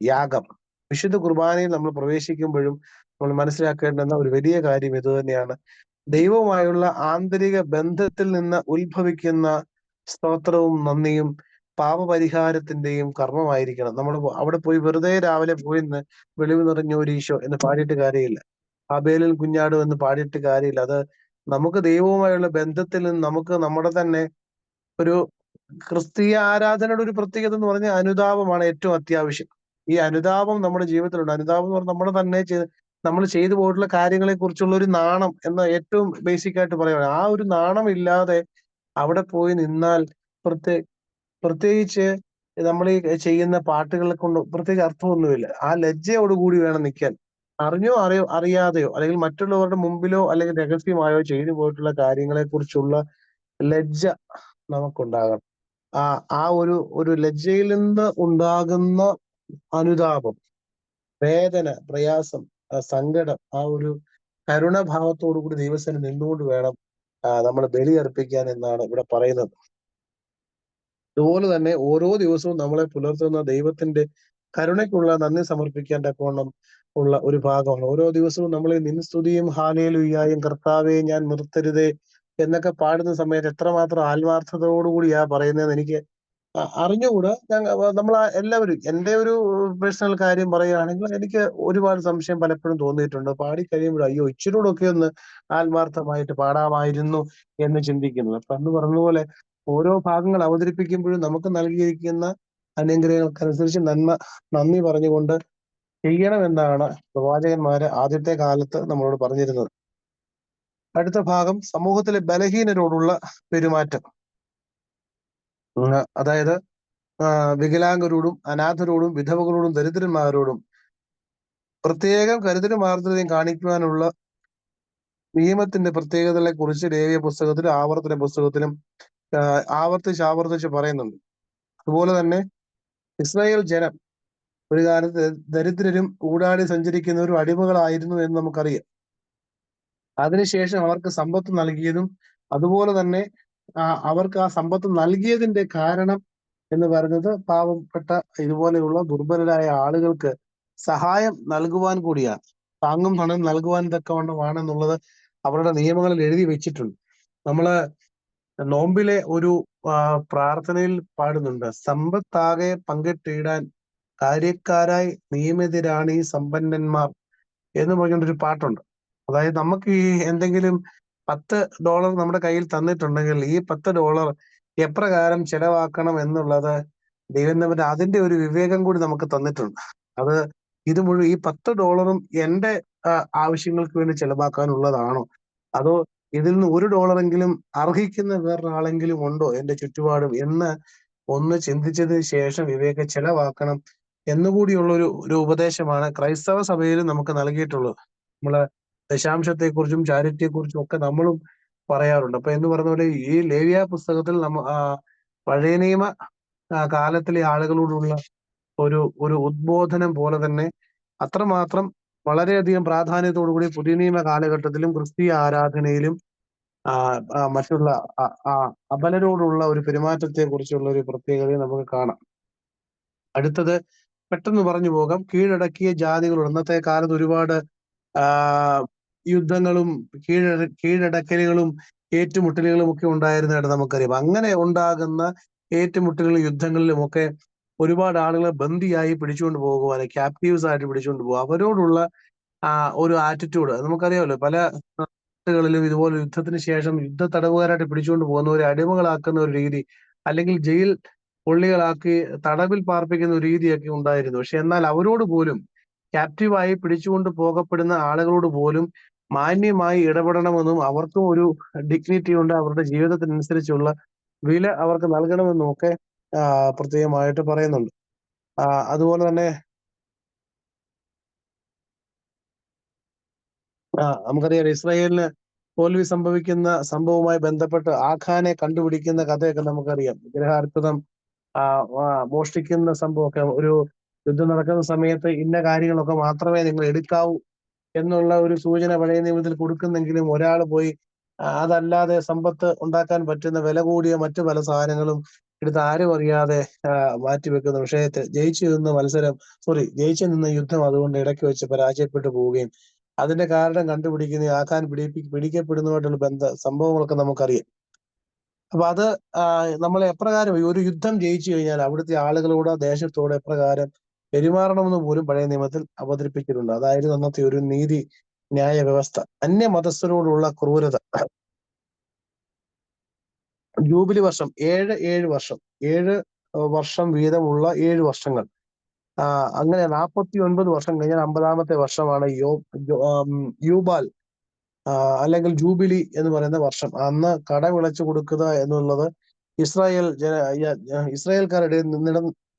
യാഗം. വിശുദ്ധ കുർബാനയിൽ നമ്മൾ പ്രവേശിക്കുമ്പോഴും നമ്മൾ മനസ്സിലാക്കേണ്ടുന്ന ഒരു വലിയ കാര്യം ഇത് തന്നെയാണ്. ദൈവവുമായുള്ള ആന്തരിക ബന്ധത്തിൽ നിന്ന് ഉത്ഭവിക്കുന്ന സ്തോത്രവും നന്ദിയും പാപപരിഹാരത്തിന്റെയും കർമ്മമായിരിക്കണം. നമ്മൾ അവിടെ പോയി വെറുതെ രാവിലെ പോയി വെളിവ് നിറഞ്ഞൊരു ഈശോ എന്ന് പാടിയിട്ട് കാര്യമില്ല. ആബേലിൽ കുഞ്ഞാടും എന്ന് പാടിയിട്ട് കാര്യമില്ല. അത് നമുക്ക് ദൈവവുമായുള്ള ബന്ധത്തിൽ നിന്ന് നമുക്ക് നമ്മുടെ തന്നെ ഒരു ക്രിസ്തീയ ആരാധനയുടെ ഒരു പ്രത്യേകത എന്ന് പറഞ്ഞാൽ അനുതാപമാണ് ഏറ്റവും അത്യാവശ്യം. ഈ അനുതാപം നമ്മുടെ ജീവിതത്തിലുണ്ട്. അനുതാപം എന്ന് പറഞ്ഞാൽ നമ്മൾ തന്നെ നമ്മൾ ചെയ്തു പോയിട്ടുള്ള കാര്യങ്ങളെ കുറിച്ചുള്ള ഒരു നാണം എന്ന ഏറ്റവും ബേസിക് ആയിട്ട് പറയുകയാണ്. ആ ഒരു നാണം ഇല്ലാതെ അവിടെ പോയി നിന്നാൽ പ്രത്യേകിച്ച് നമ്മൾ ഈ ചെയ്യുന്ന പാട്ടുകളെ കൊണ്ട് പ്രത്യേകിച്ച് അർത്ഥമൊന്നുമില്ല. ആ ലജ്ജയോടുകൂടി വേണം നിൽക്കാൻ. അറിഞ്ഞോ അറിയാതെയോ അല്ലെങ്കിൽ മറ്റുള്ളവരുടെ മുമ്പിലോ അല്ലെങ്കിൽ രഹസ്യമായോ ചെയ്തു പോയിട്ടുള്ള കാര്യങ്ങളെ കുറിച്ചുള്ള ലജ്ജ നമുക്കുണ്ടാകണം. ആ ഒരു ലജ്ജയിൽ നിന്ന് ഉണ്ടാകുന്ന അനുതാപം, വേദന, പ്രയാസം, സങ്കടം, ആ ഒരു കരുണഭാവത്തോടു കൂടി ദൈവസേന നിന്നുകൊണ്ട് വേണം നമ്മൾ ബലി അർപ്പിക്കാൻ എന്നാണ് ഇവിടെ പറയുന്നത്. അതുപോലെ തന്നെ ഓരോ ദിവസവും നമ്മളെ പുലർത്തുന്ന ദൈവത്തിന്റെ കരുണയ്ക്കുള്ള നന്ദി സമർപ്പിക്കാൻ തക്കവണ്ണം ഉള്ള ഒരു ഭാഗമാണ്. ഓരോ ദിവസവും നമ്മൾ നിൻ സ്തുതിയും ഹാലേലുയ്യായും കർത്താവെ ഞാൻ നിർത്തരുതേ എന്നൊക്കെ പാടുന്ന സമയത്ത് എത്രമാത്രം ആത്മാർത്ഥതയോടുകൂടിയാ പറയുന്നതെന്ന് എനിക്ക് അറിഞ്ഞുകൂടാ. നമ്മൾ എല്ലാവരും, എൻ്റെ ഒരു പേഴ്സണൽ കാര്യം പറയുകയാണെങ്കിൽ എനിക്ക് ഒരുപാട് സംശയം പലപ്പോഴും തോന്നിയിട്ടുണ്ട്. പാടി കഴിയുമ്പോൾ അയ്യോ ഇച്ചിരൂടൊക്കെ ഒന്ന് ആത്മാർത്ഥമായിട്ട് പാടാമായിരുന്നു എന്ന് ചിന്തിക്കുന്നത്. അപ്പൊ അന്ന് പറഞ്ഞതുപോലെ ഓരോ ഭാഗങ്ങൾ അവതരിപ്പിക്കുമ്പോഴും നമുക്ക് നൽകിയിരിക്കുന്ന അനുഗ്രഹങ്ങൾക്കനുസരിച്ച് നന്ദി പറഞ്ഞുകൊണ്ട് ചെയ്യണമെന്നാണ് പ്രവാചകന്മാര് ആദ്യത്തെ കാലത്ത് നമ്മളോട് പറഞ്ഞിരുന്നത്. അടുത്ത ഭാഗം സമൂഹത്തിലെ ബലഹീനരോടുള്ള പെരുമാറ്റം. അതായത് വികലാംഗരോടും അനാഥരോടും വിധവകളോടും ദരിദ്രന്മാരോടും പ്രത്യേകം കരുതലും ആർദ്രതയും കാണിക്കുവാനുള്ള നിയമത്തിന്റെ പ്രത്യേകതകളെ കുറിച്ച് ലേവ്യ പുസ്തകത്തിലും ആവർത്തന പുസ്തകത്തിലും ആവർത്തിച്ച് പറയുന്നുണ്ട്. അതുപോലെ തന്നെ ഇസ്രായേൽ ജനം ഒരു കാലത്ത് ദരിദ്രരും ഊടാടി സഞ്ചരിക്കുന്നവരും അടിമകളായിരുന്നു എന്ന് നമുക്കറിയാം. അതിനുശേഷം അവർക്ക് സമ്പത്ത് നൽകിയതും അതുപോലെ തന്നെ അവർക്ക് ആ സമ്പത്ത് നൽകിയതിന്റെ കാരണം എന്ന് പറയുന്നത് പാവപ്പെട്ട ഇതുപോലെയുള്ള ദുർബലരായ ആളുകൾക്ക് സഹായം നൽകുവാൻ കൂടിയാണ്. താങ്ങും പണം നൽകുവാൻ തക്കവണ്ണമാണെന്നുള്ളത് അവരുടെ നിയമങ്ങളിൽ എഴുതി വെച്ചിട്ടുണ്ട്. നമ്മള് നോമ്പിലെ ഒരു പ്രാർത്ഥനയിൽ പാടുന്നുണ്ട്, സമ്പത്താകെ പങ്കിട്ടിടാൻ കാര്യക്കാരായി നിയമിതരാണ് ഈ സമ്പന്നന്മാർ എന്ന് പറഞ്ഞൊരു പാട്ടുണ്ട്. അതായത് നമുക്ക് ഈ എന്തെങ്കിലും $10 നമ്മുടെ കയ്യിൽ തന്നിട്ടുണ്ടെങ്കിൽ ഈ $10 എപ്രകാരം ചെലവാക്കണം എന്നുള്ളത് ദൈവം അതിന്റെ ഒരു വിവേകം കൂടി നമുക്ക് തന്നിട്ടുണ്ട്. അത് ഇത് മുഴുവൻ ഈ $10 എന്റെ ആവശ്യങ്ങൾക്ക് വേണ്ടി ചെലവാക്കാനുള്ളതാണോ, അതോ ഇതിൽ നിന്ന് $1 അർഹിക്കുന്ന വേറൊരാളെങ്കിലും ഉണ്ടോ എന്റെ ചുറ്റുപാടും എന്ന് ഒന്ന് ചിന്തിച്ചതിന് ശേഷം വിവേക ചെലവാക്കണം എന്നുകൂടിയുള്ള ഒരു ഉപദേശമാണ് ക്രൈസ്തവ സഭയിൽ നമുക്ക് നൽകിയിട്ടുള്ളത്. നമ്മള് ദശാംശത്തെക്കുറിച്ചും ചാരിറ്റിയെക്കുറിച്ചും ഒക്കെ നമ്മളും പറയാറുണ്ട്. അപ്പൊ എന്ന് പറഞ്ഞ പോലെ ഈ ലേവ്യ പുസ്തകത്തിൽ പഴയ നിയമ കാലത്തിലെ ആളുകളോടുള്ള ഒരു ഉദ്ബോധനം പോലെ തന്നെ അത്രമാത്രം വളരെയധികം പ്രാധാന്യത്തോടുകൂടി പുതിയ നിയമ കാലഘട്ടത്തിലും ക്രിസ്തീയ ആരാധനയിലും മറ്റുള്ള അബലരോടുള്ള ഒരു പെരുമാറ്റത്തെ കുറിച്ചുള്ള ഒരു പ്രത്യേകത നമുക്ക് കാണാം. അടുത്തത് പെട്ടെന്ന് പറഞ്ഞു പോകാം. കീഴടക്കിയ ജാതികളുണ്ട്. അന്നത്തെ കാലത്ത് ഒരുപാട് യുദ്ധങ്ങളും കീഴടക്കലുകളും ഏറ്റുമുട്ടലുകളും ഒക്കെ ഉണ്ടായിരുന്നതായിട്ട് നമുക്കറിയാം. അങ്ങനെ ഉണ്ടാകുന്ന ഏറ്റുമുട്ടലുകളും യുദ്ധങ്ങളിലും ഒക്കെ ഒരുപാട് ആളുകളെ ബന്ദിയായി പിടിച്ചുകൊണ്ട് പോകുവാൻ, ക്യാപ്റ്റീവ്സ് ആയിട്ട് പിടിച്ചുകൊണ്ട് പോകുക, അവരോടുള്ള ഒരു ആറ്റിറ്റ്യൂഡ് നമുക്കറിയാമല്ലോ. പല നാട്ടുകളിലും ഇതുപോലെ യുദ്ധത്തിന് ശേഷം യുദ്ധ തടവുകാരായിട്ട് പിടിച്ചുകൊണ്ട് പോകുന്നവരെ അടിമകളാക്കുന്ന ഒരു രീതി, അല്ലെങ്കിൽ ജയിൽ പുള്ളികളാക്കി തടവിൽ പാർപ്പിക്കുന്ന ഒരു രീതിയൊക്കെ ഉണ്ടായിരുന്നു. പക്ഷെ എന്നാൽ അവരോട് പോലും, ക്യാപ്റ്റീവായി പിടിച്ചുകൊണ്ട് പോകപ്പെടുന്ന ആളുകളോട് പോലും മാന്യമായി ഇടപെടണമെന്നും അവർക്കും ഒരു ഡിഗ്നിറ്റി ഉണ്ട്, അവരുടെ ജീവിതത്തിനനുസരിച്ചുള്ള വില അവർക്ക് നൽകണമെന്നും ഒക്കെ പ്രത്യേകമായിട്ട് പറയുന്നുണ്ട്. അതുപോലെ തന്നെ നമുക്കറിയാം ഇസ്രായേലിന് തോൽവി സംഭവിക്കുന്ന സംഭവവുമായി ബന്ധപ്പെട്ട് ആഖാനെ കണ്ടുപിടിക്കുന്ന കഥയൊക്കെ നമുക്കറിയാം. വിഗ്രഹാർപ്പിതം മോഷ്ടിക്കുന്ന സംഭവമൊക്കെ, ഒരു യുദ്ധം നടക്കുന്ന സമയത്ത് ഇന്ന കാര്യങ്ങളൊക്കെ മാത്രമേ നിങ്ങൾ എടുക്കാവൂ എന്നുള്ള ഒരു സൂചന പഴയ നിയമത്തിൽ കൊടുക്കുന്നെങ്കിലും ഒരാൾ പോയി അതല്ലാതെ സമ്പത്ത് ഉണ്ടാക്കാൻ പറ്റുന്ന വില കൂടിയ മറ്റു പല സാധനങ്ങളും എടുത്ത് ആരും അറിയാതെ മാറ്റിവെക്കുന്നു. പക്ഷേ ജയിച്ചു നിന്ന യുദ്ധം അതുകൊണ്ട് ഇടയ്ക്ക് വെച്ച് പരാജയപ്പെട്ടു പോവുകയും അതിന്റെ കാരണം കണ്ടുപിടിക്കുന്ന ആഖാൻ പിടിക്കപ്പെടുന്നതുമായിട്ടുള്ള സംഭവങ്ങളൊക്കെ നമുക്കറിയാം. അപ്പൊ അത് നമ്മൾ എപ്രകാരം ഒരു യുദ്ധം ജയിച്ചു കഴിഞ്ഞാൽ അവിടുത്തെ ആളുകളോട് ദേശത്തോട് എപ്രകാരം പെരുമാറണമെന്ന് പോലും പഴയ നിയമത്തിൽ അവതരിപ്പിച്ചിട്ടുണ്ട്. അതായിരുന്നു അന്നത്തെ ഒരു നീതി ന്യായ വ്യവസ്ഥ. അന്യമതസ്ഥരോടുള്ള ക്രൂരത. ജൂബിലി വർഷം 7 വർഷം വീതമുള്ള 7 വർഷങ്ങൾ, അങ്ങനെ 49 വർഷം കഴിഞ്ഞാൽ 50-ാമത്തെ വർഷമാണ് യൂബാൽ അല്ലെങ്കിൽ ജൂബിലി എന്ന് പറയുന്ന വർഷം. അന്ന് കടമിളച്ചു കൊടുക്കുക എന്നുള്ളത് ഇസ്രായേൽക്കാരുടെ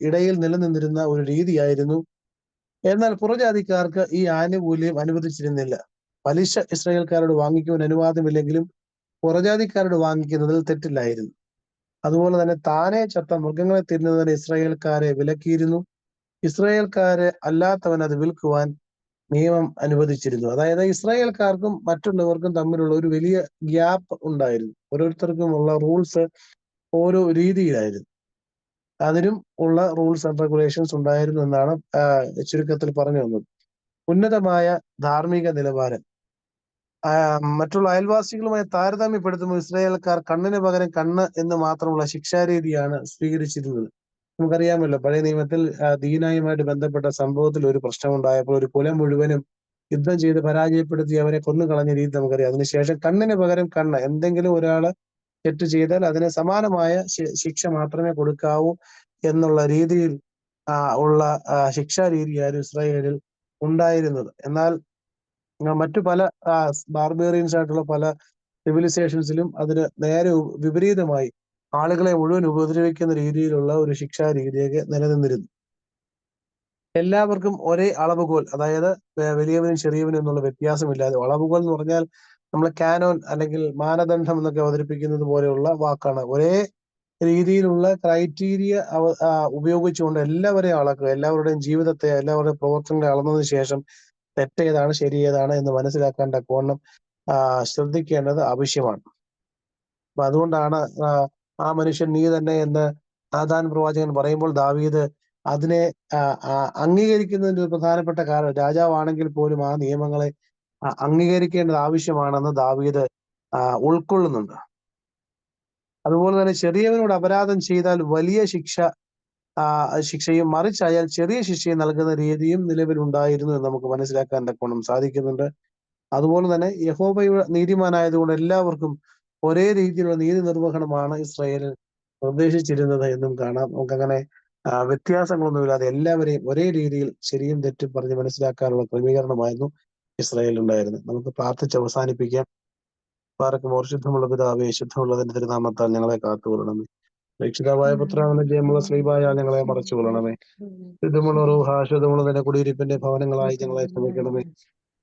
ഇടയിൽ നിലനിന്നിരുന്ന ഒരു രീതിയായിരുന്നു. എന്നാൽ പുറജാതിക്കാർക്ക് ഈ ആനുകൂല്യം അനുവദിച്ചിരുന്നില്ല. പലിശ ഇസ്രായേൽക്കാരോട് വാങ്ങിക്കുവാൻ അനുവാദമില്ലെങ്കിലും പുറജാതിക്കാരോട് വാങ്ങിക്കുന്നതിൽ തെറ്റില്ലായിരുന്നു. അതുപോലെ തന്നെ താനെ ചത്ത മൃഗങ്ങളെ തിന്നുന്നതിന് ഇസ്രായേൽക്കാരെ വിലക്കിയിരുന്നു. ഇസ്രായേൽക്കാരെ അല്ലാത്തവൻ അത് വിൽക്കുവാൻ നിയമം അനുവദിച്ചിരുന്നു. അതായത് ഇസ്രായേൽക്കാർക്കും മറ്റുള്ളവർക്കും തമ്മിലുള്ള ഒരു വലിയ ഗ്യാപ്പ് ഉണ്ടായിരുന്നു. ഓരോരുത്തർക്കുമുള്ള റൂൾസ് ഓരോ രീതിയിലായിരുന്നു. അതിനും ഉള്ള റൂൾസ് ആൻഡ് റെഗുലേഷൻസ് ഉണ്ടായിരുന്നു എന്നാണ് ചുരുക്കത്തിൽ പറഞ്ഞു വന്നത്. ഉന്നതമായ ധാർമ്മിക നിലവാരം. മറ്റുള്ള അയൽവാസികളുമായി താരതമ്യപ്പെടുത്തുമ്പോൾ ഇസ്രായേൽക്കാർ കണ്ണിന് പകരം കണ്ണ് എന്ന് മാത്രമുള്ള ശിക്ഷാരീതിയാണ് സ്വീകരിച്ചിരുന്നത്. നമുക്കറിയാമല്ലോ, പഴയ നിയമത്തിൽ ദീനായുമായിട്ട് ബന്ധപ്പെട്ട സംഭവത്തിൽ ഒരു പ്രശ്നമുണ്ടായപ്പോൾ ഒരു കുലം മുഴുവനും യുദ്ധം ചെയ്ത് പരാജയപ്പെടുത്തി അവരെ കൊന്നുകളഞ്ഞ രീതി നമുക്കറിയാം. അതിനുശേഷം കണ്ണിന് പകരം കണ്ണ്, എന്തെങ്കിലും ഒരാള് തെറ്റ് ചെയ്താൽ അതിന് സമാനമായ ശിക്ഷ മാത്രമേ കൊടുക്കാവൂ എന്നുള്ള രീതിയിൽ ഉള്ള ശിക്ഷാ രീതിയായിരുന്നു ഇസ്രായേലിൽ ഉണ്ടായിരുന്നത്. എന്നാൽ മറ്റു പല ബാർബേറിയൻസ് ആയിട്ടുള്ള പല സിവിലൈസേഷൻസിലും അതിന് നേരെ വിപരീതമായി ആളുകളെ മുഴുവൻ ഉപദ്രവിക്കുന്ന രീതിയിലുള്ള ഒരു ശിക്ഷാ രീതിയൊക്കെ നിലനിന്നിരുന്നു. എല്ലാവർക്കും ഒരേ അളവുകോൽ, അതായത് വലിയവനും ചെറിയവനും എന്നുള്ള വ്യത്യാസമില്ലാതെ, അളവുകോൽ എന്ന് പറഞ്ഞാൽ നമ്മൾ കാനോൻ അല്ലെങ്കിൽ മാനദണ്ഡം എന്നൊക്കെ അവതരിപ്പിക്കുന്നത് പോലെയുള്ള വാക്കാണ്. ഒരേ രീതിയിലുള്ള ക്രൈറ്റീരിയ ഉപയോഗിച്ചുകൊണ്ട് എല്ലാവരെയും അളക്കുക. എല്ലാവരുടെയും ജീവിതത്തെ, എല്ലാവരുടെയും പ്രവർത്തനങ്ങളെ അളന്നതിന് ശേഷം തെറ്റേതാണ് ശരിയേതാണ് എന്ന് മനസ്സിലാക്കാൻ തക്കവണ്ണം ശ്രദ്ധിക്കേണ്ടത് ആവശ്യമാണ്. അപ്പൊ അതുകൊണ്ടാണ് ആ മനുഷ്യൻ നീ തന്നെ എന്ന് നാഥാൻ പ്രവാചകൻ പറയുമ്പോൾ ദാവീദ് അതിനെ അംഗീകരിക്കുന്നതിന്റെ ഒരു പ്രധാനപ്പെട്ട കാരണം, രാജാവാണെങ്കിൽ പോലും ആ നിയമങ്ങളെ അംഗീകരിക്കേണ്ടത് ആവശ്യമാണെന്ന് ദാവീദ് ഉൾക്കൊള്ളുന്നുണ്ട്. അതുപോലെ തന്നെ ചെറിയവനോട് അപരാധം ചെയ്താൽ വലിയ ശിക്ഷയും മറിച്ചായാൽ ചെറിയ ശിക്ഷയും നൽകുന്ന രീതിയും നിലവിലുണ്ടായിരുന്നു എന്ന് നമുക്ക് മനസ്സിലാക്കാൻ തക്കവണ്ണം സാധിക്കുന്നുണ്ട്. അതുപോലെ തന്നെ യഹോവയുടെ നീതിമാനായതുകൊണ്ട് എല്ലാവർക്കും ഒരേ രീതിയിലുള്ള നീതി നിർവഹണമാണ് ഇസ്രായേലിൽ നിർദ്ദേശിച്ചിരുന്നത് എന്നും കാണാം. നമുക്കങ്ങനെ വ്യത്യാസങ്ങളൊന്നുമില്ലാതെ എല്ലാവരെയും ഒരേ രീതിയിൽ ശരിയും തെറ്റും പറഞ്ഞ് മനസ്സിലാക്കാനുള്ള ക്രമീകരണമായിരുന്നു ഇസ്രായേലിൽ ഉണ്ടായിരുന്നത്. നമുക്ക് പ്രാർത്ഥിച്ച് അവസാനിപ്പിക്കാം. പാറക്കുമോർ ശുദ്ധമുള്ള പിതാവേ, ശുദ്ധമുള്ളതിന്റെ തിരുനാമത്താൽ ഞങ്ങളെ കാത്തുകൊള്ളണമേ. രക്ഷിതാവായ പുത്രാവിന്റെ ജയമുള്ള ശ്രീബായാൽ ഞങ്ങളെ മറച്ചുകൊള്ളണമേ. ശുദ്ധമുള്ള റൂഹ, ശുദ്ധമുള്ളതിന്റെ കുടിയിരിപ്പിന്റെ ഭവനങ്ങളായി ഞങ്ങളെ ക്ഷമിക്കണമേ.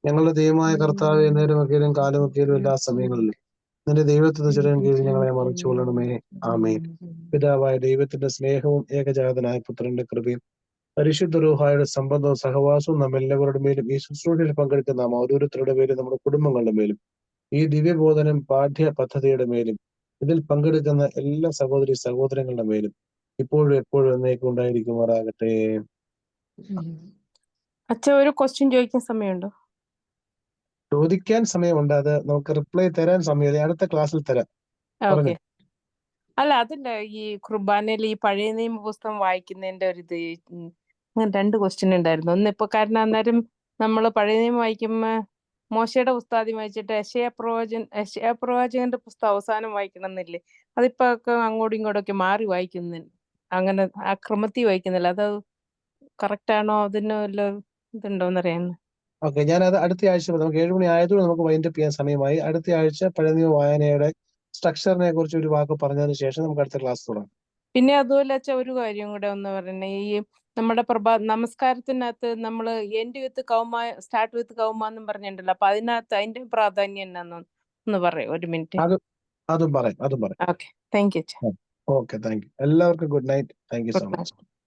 ഞങ്ങളുടെ ദൈവമായ കർത്താവെ, നേരമൊക്കെയും കാലമൊക്കെയും എല്ലാ സമയങ്ങളിലും നിന്റെ ദൈവത്തിന്റെ ചിറകിൻ കീഴിൽ ഞങ്ങളെ മറച്ചുകൊള്ളണമേ. ആമേൻ. പിതാവായ ദൈവത്തിന്റെ സ്നേഹവും ഏകജാതനായ പുത്രന്റെ കൃപയും പരിശുദ്ധ റൂഹായുടെ സംബന്ധവും സഹവാസവും നമ്മെല്ലാവരുടെ മേലും ഈ ശുശ്രൂഷയിൽ പങ്കെടുക്കുന്ന നാം ഓരോരുത്തരുടെ മേലും നമ്മുടെ കുടുംബങ്ങളുടെ മേലും ഈ ദിവ്യബോധനം പാഠ്യ പദ്ധതിയുടെ മേലും ഇതിൽ പങ്കെടുക്കുന്ന എല്ലാ സഹോദരി സഹോദരങ്ങളുടെ മേലും ഇപ്പോഴും എപ്പോഴും എന്നേക്കും ഉണ്ടായിരിക്കുമാറാകട്ടെ. അച്ഛാ, ഒരു ക്വസ്റ്റ്യൻ ചോദിക്കാൻ സമയമുണ്ടോ? ചോദിക്കാൻ സമയമുണ്ട്, അത് നമുക്ക് റിപ്ലൈ തരാൻ സമയമില്ല, അടുത്ത ക്ലാസ്സിൽ തരാം. ഓക്കെ. അല്ല, അതല്ല, ഈ കുർബാനയിൽ ഈ പഴയ നിയമ പുസ്തകം വായിക്കുന്നതിന്റെ ഒരു ഇത്, അങ്ങനെ 2 ക്വസ്റ്റ്യൻ ഉണ്ടായിരുന്നു. ഒന്ന് ഇപ്പൊ കാരണം അന്നേരം നമ്മൾ പഴയ നിയമം വായിക്കുമ്പോ മോശയുടെ പുസ്തകം ആദ്യം വായിച്ചിട്ട് യെശയ്യാ പ്രവാചകന്റെ പുസ്തകം അവസാനം വായിക്കണം എന്നില്ലേ? അതിപ്പോ ഒക്കെ അങ്ങോട്ടും ഇങ്ങോട്ടും ഒക്കെ മാറി വായിക്കുന്നു, അങ്ങനെ ആ ക്രമത്തിൽ വായിക്കുന്നില്ല. അത് കറക്റ്റ് ആണോ? അതിന് വല്ല ഇതുണ്ടോന്നറിയാന്ന്. ഓക്കെ, ഞാനത് അടുത്ത ആഴ്ച, നമുക്ക് 7 മണി ആയതുകൊണ്ട് നമുക്ക് വൈൻഡപ്പ് ചെയ്യാൻ സമയമായി. അടുത്ത ആഴ്ച പഴയ നിയമ വായനയുടെ സ്ട്രക്ചറിനെ കുറിച്ച് ഒരു വാക്ക് പറഞ്ഞതിന് ശേഷം നമുക്ക് അടുത്ത ക്ലാസ് തുടങ്ങാം. പിന്നെ അതുപോലെ അച്ഛാ, ഒരു കാര്യം കൂടെ ഒന്ന് പറയണേ. ഈ നമ്മുടെ നമസ്കാരത്തിനകത്ത് നമ്മള് എൻഡ് വിത്ത് കൗമ സ്റ്റാർട്ട് വിത്ത് കൗമ എന്നും പറഞ്ഞിട്ടുണ്ടല്ലോ. അപ്പൊ അതിന്റെ പ്രാധാന്യം എന്നാന്ന് ഒന്ന് പറയും, ഒരു മിനിറ്റ്. അതും പറയാം. Okay, thank you. Okay, thank you. എല്ലാവർക്കും good night. Thank you so good night. Much.